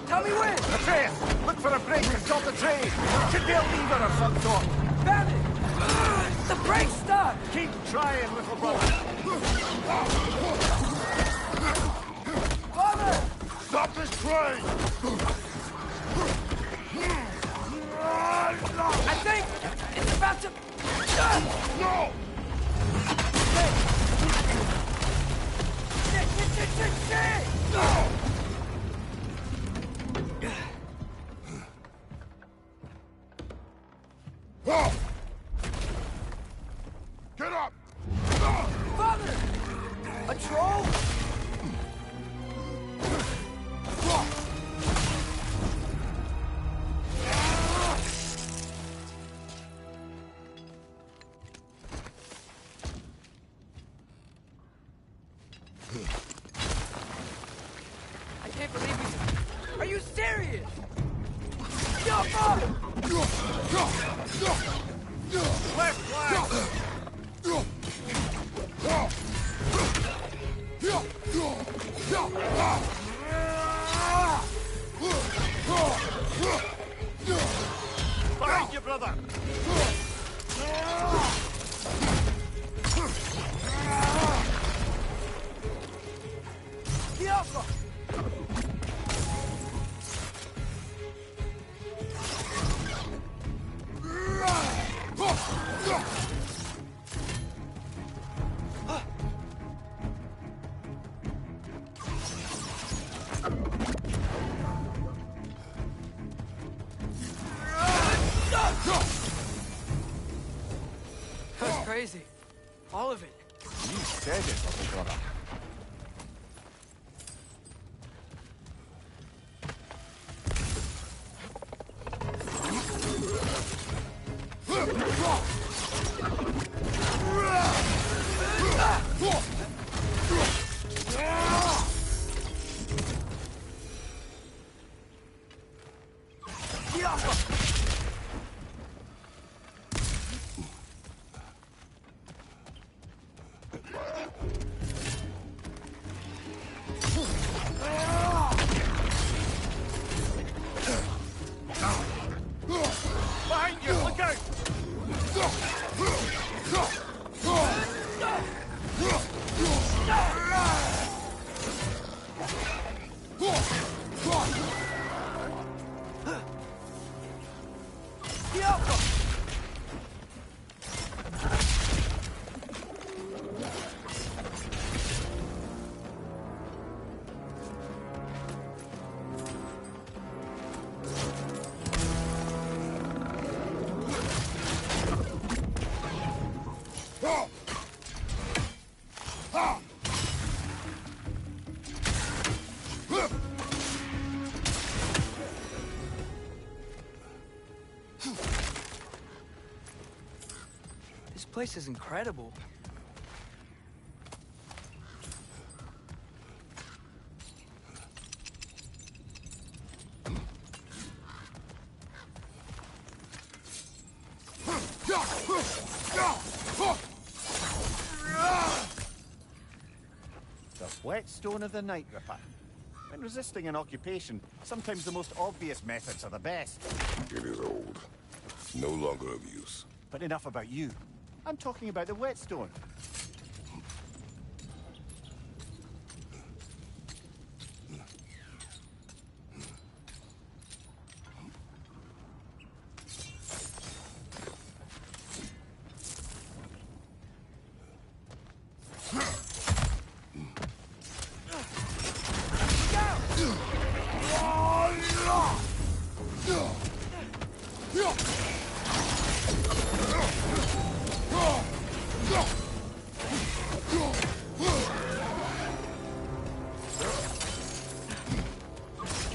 Tell me when! Atreus, look for a brake to stop the train. Should be a lever of some sort. Found it! The brake's stuck! Keep trying, little brother. Father! Stop this train! I think it's about to... No! Shit! Oh! Get up! Father! A troll? I can't believe you... Are you serious? Left flank! Behind you, brother! That's crazy. All of it. You said it, little brother. Behind you, look out! This place is incredible. The whetstone of the Night Ripper. When resisting an occupation, sometimes the most obvious methods are the best. It is old. No longer of use. But enough about you. I'm talking about the whetstone.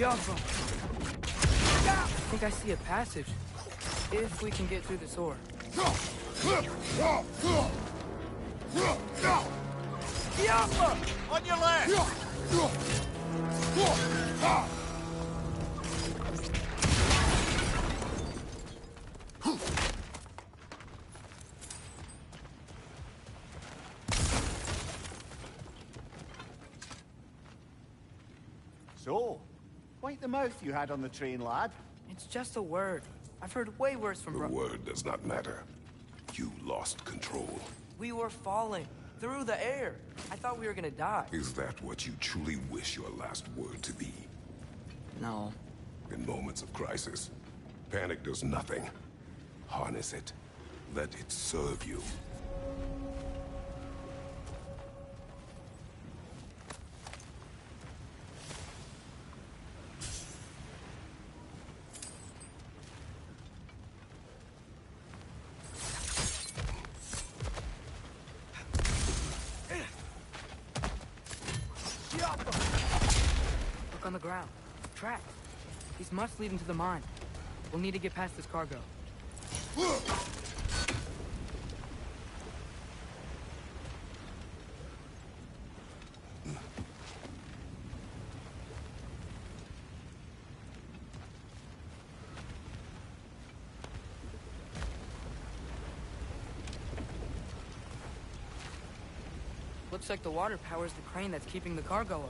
I think I see a passage. If we can get through this door. On your left! So, wipe the mouth you had on the train, lad. It's just a word. I've heard way worse from The word does not matter. You lost control. We were falling through the air. I thought we were gonna die. Is that what you truly wish your last word to be? No. In moments of crisis, panic does nothing. Harness it. Let it serve you. Look on the ground. Tracks. These must lead into the mine. We'll need to get past this cargo. Looks like the water powers the crane that's keeping the cargo up.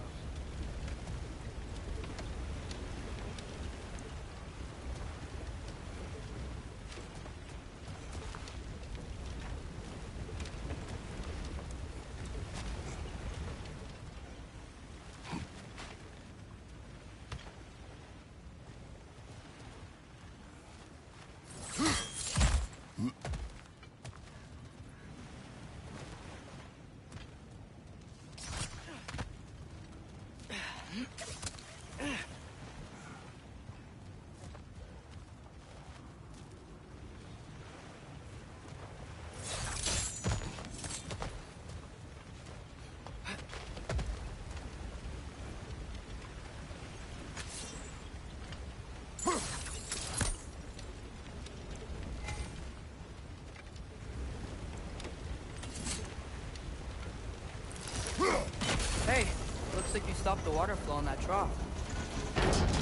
Hey, looks like you stopped the water flow in that trough.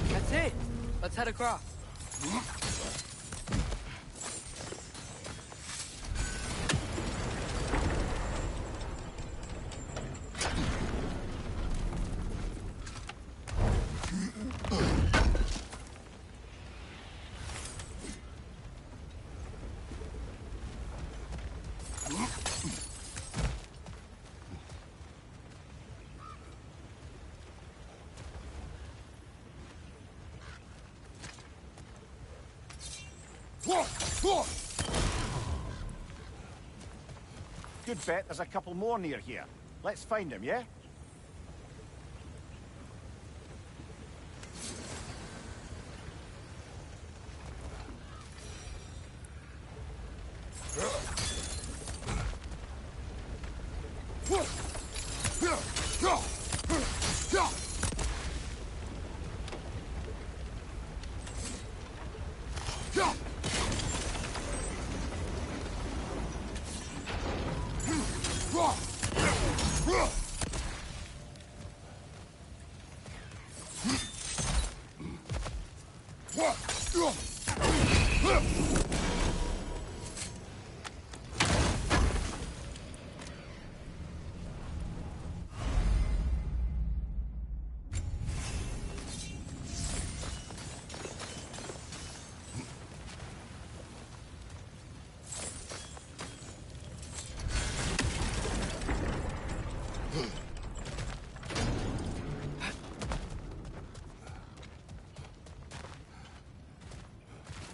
That's it. Let's head across. Good bet there's a couple more near here. Let's find them, yeah?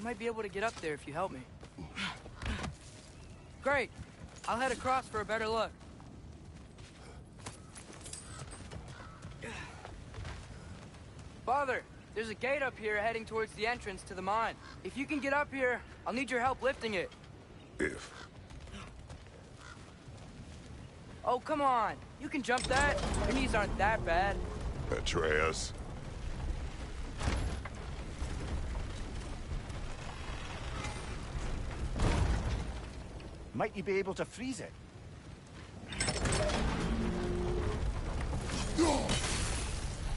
might be able to get up there if you help me. Great. I'll head across for a better look. Father, there's a gate up here heading towards the entrance to the mine. If you can get up here, I'll need your help lifting it. If. Oh, come on. You can jump that. Your knees aren't that bad. Atreus. Might you be able to freeze it?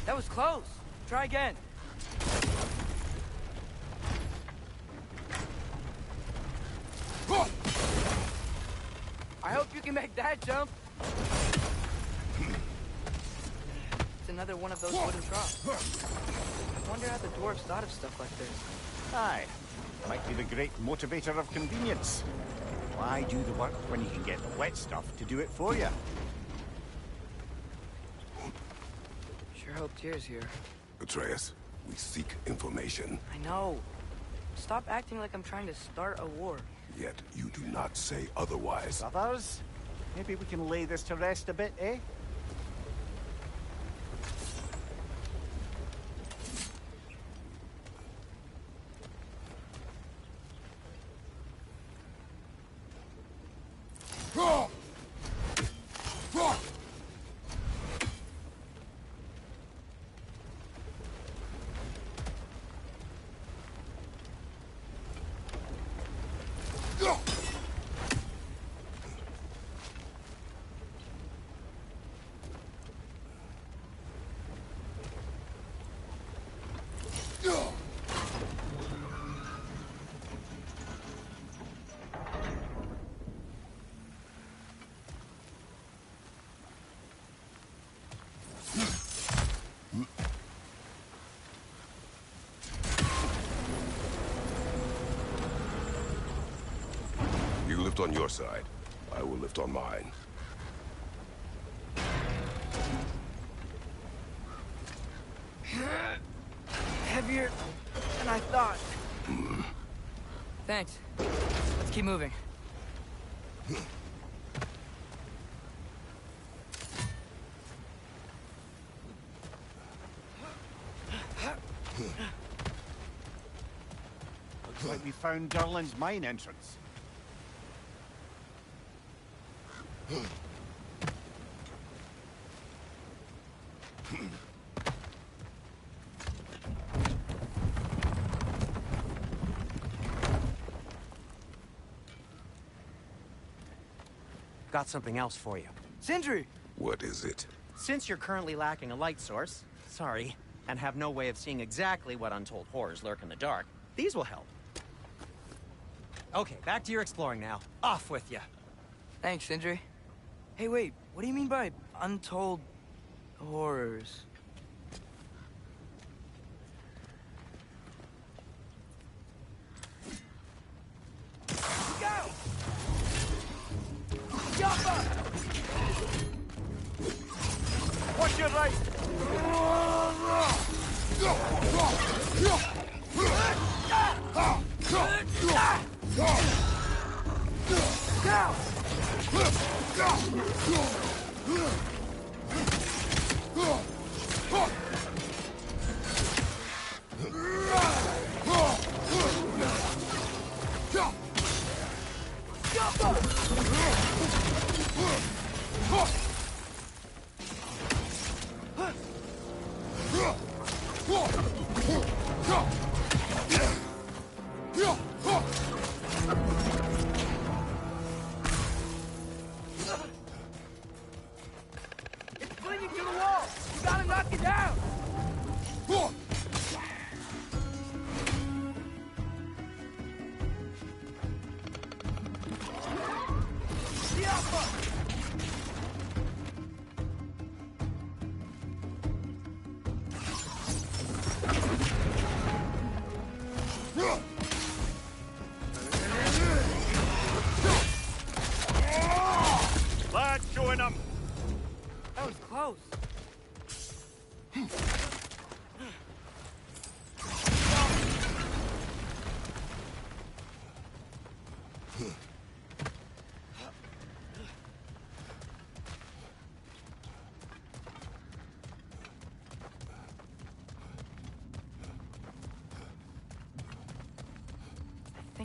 That was close. Try again. I hope you can make that jump. It's another one of those wooden troughs. I wonder how the dwarves thought of stuff like this. Aye. Might be the great motivator of convenience. Why do the work when you can get the wet stuff to do it for you? Sure hope Tyr's here. Atreus, we seek information. I know. Stop acting like I'm trying to start a war. Yet you do not say otherwise. Brothers, maybe we can lay this to rest a bit, eh? You lift on your side. I will lift on mine. Heavier than I thought. Thanks. Let's keep moving. Looks like we found Durlin's mine entrance. Got something else for you. Sindri! What is it? Since you're currently lacking a light source, sorry, and have no way of seeing exactly what untold horrors lurk in the dark, these will help. Okay, back to your exploring now. Off with you. Thanks, Sindri. Hey, wait. What do you mean by untold horrors? Go! Jump up! Watch your right! Go! It's clinging to the wall! You gotta knock it down! Lad, showing them! That was close.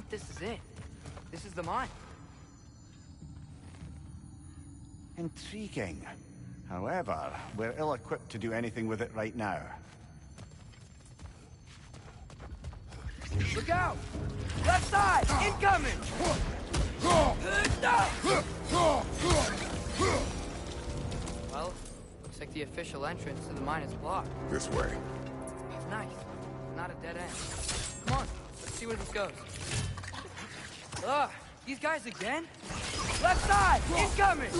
think this is it. This is the mine. Intriguing. However, we're ill-equipped to do anything with it right now. Look out! Left side! Incoming! Well, looks like the official entrance to the mine is blocked. This way. Nice. Not a dead end. Come on, let's see where this goes. Ugh, these guys again? Left side! Incoming!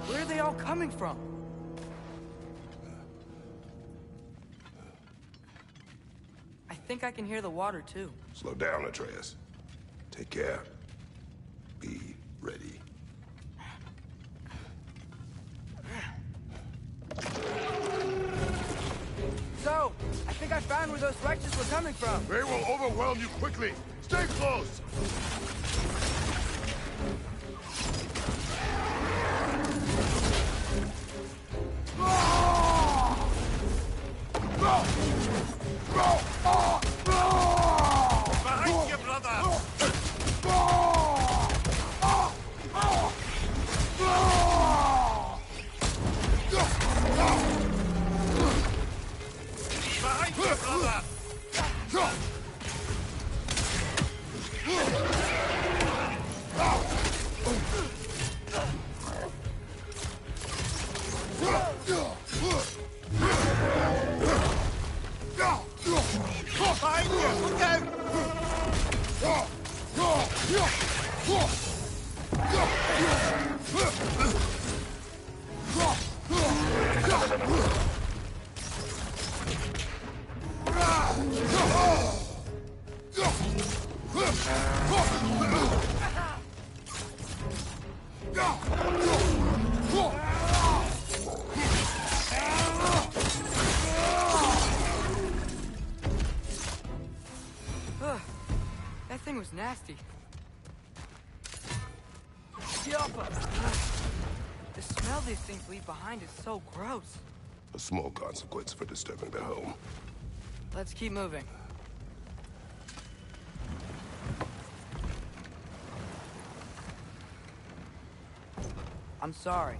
Where are they all coming from? I think I can hear the water, too. Slow down, Atreus. Take care. Be ready. So, I think I found where those righteous were coming from. They will overwhelm you quickly. Stay close! Behind you, brother! Behind you, brother! Behind you! Look out! Ugh, that thing was nasty. Yuppa. The smell these things leave behind is so gross. A small consequence for disturbing their home. Let's keep moving. I'm sorry.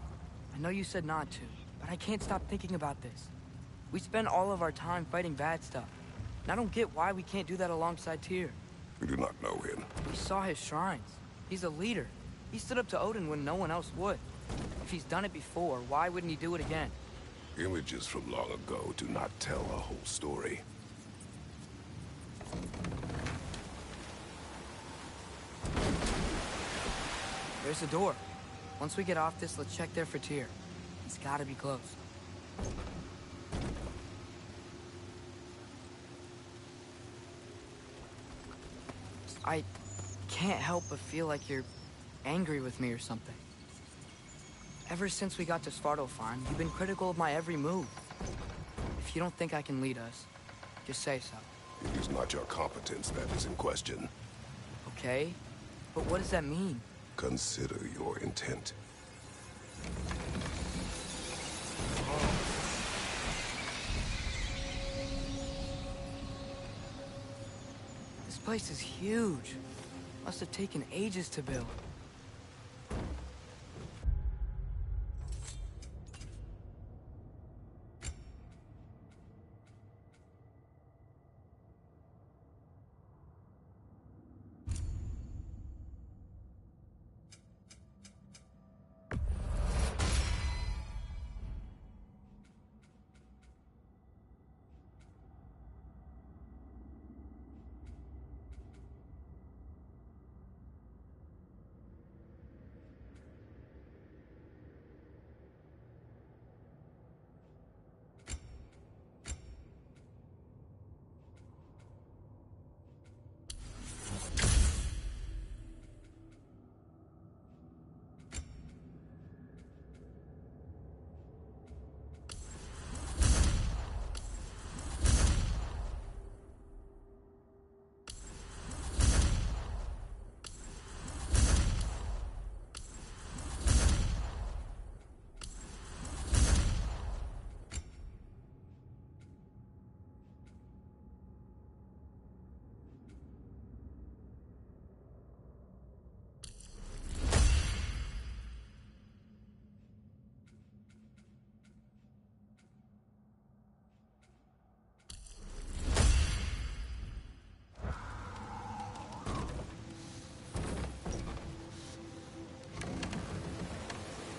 I know you said not to, but I can't stop thinking about this. We spend all of our time fighting bad stuff. And I don't get why we can't do that alongside Tyr. We do not know him. We saw his shrines. He's a leader. He stood up to Odin when no one else would. If he's done it before, why wouldn't he do it again? Images from long ago do not tell a whole story. There's a door. Once we get off this, let's check there for Tyr. It's gotta be close. I can't help but feel like you're angry with me or something. Ever since we got to Svartalfheim, you've been critical of my every move. If you don't think I can lead us, just say so. It is not your competence that is in question. Okay? But what does that mean? Consider your intent. This place is huge. Must have taken ages to build.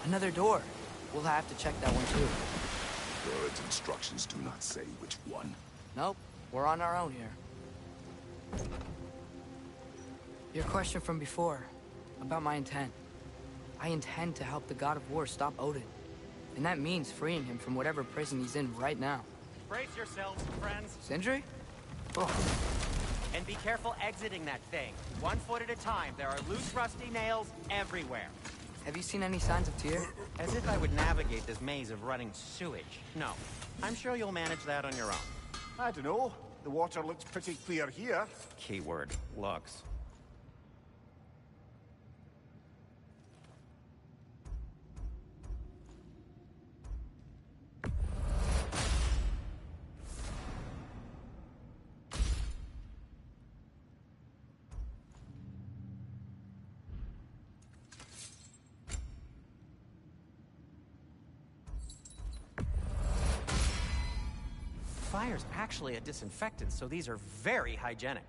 Another door. We'll have to check that one too. Bird's instructions do not say which one. Nope, we're on our own here. Your question from before, about my intent. I intend to help the God of War stop Odin. And that means freeing him from whatever prison he's in right now. Brace yourselves, friends, Sindri? Oh, and be careful exiting that thing. 1 foot at a time. There are loose, rusty nails everywhere. have you seen any signs of Tyr? As if I would navigate this maze of running sewage. No. I'm sure you'll manage that on your own. I don't know. The water looks pretty clear here. Keyword, looks. Fire's actually a disinfectant, so these are very hygienic.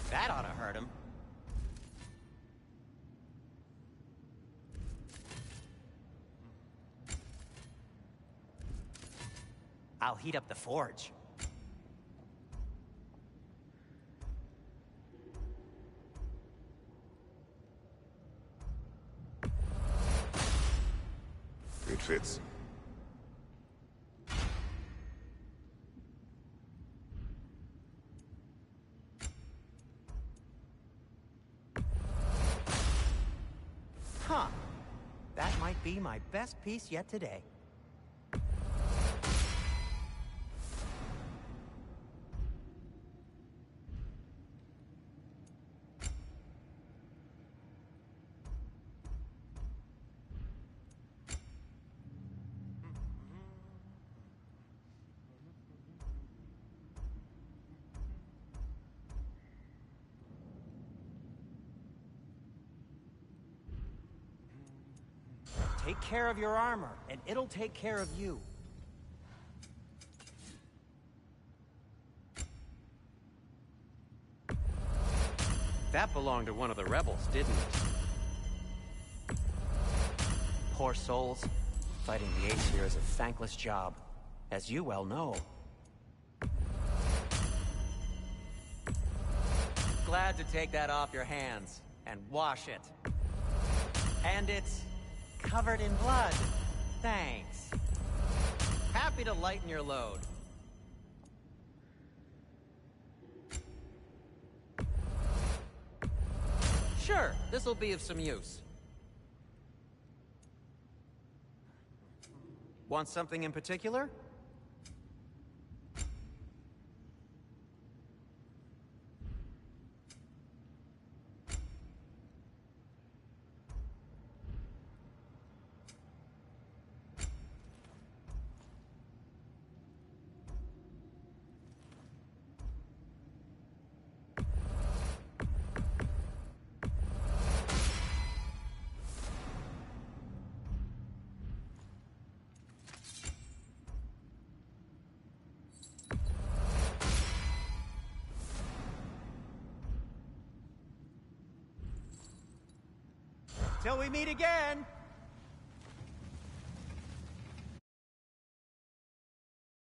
That ought to hurt him. I'll heat up the forge. It fits. Huh. That might be my best piece yet today. Take care of your armor, and it'll take care of you. That belonged to one of the rebels, didn't it? Poor souls. Fighting the Aesir is a thankless job, as you well know. Glad to take that off your hands and wash it. And it's covered in blood. Thanks. Happy to lighten your load. Sure, this'll be of some use. Want something in particular? Till we meet again!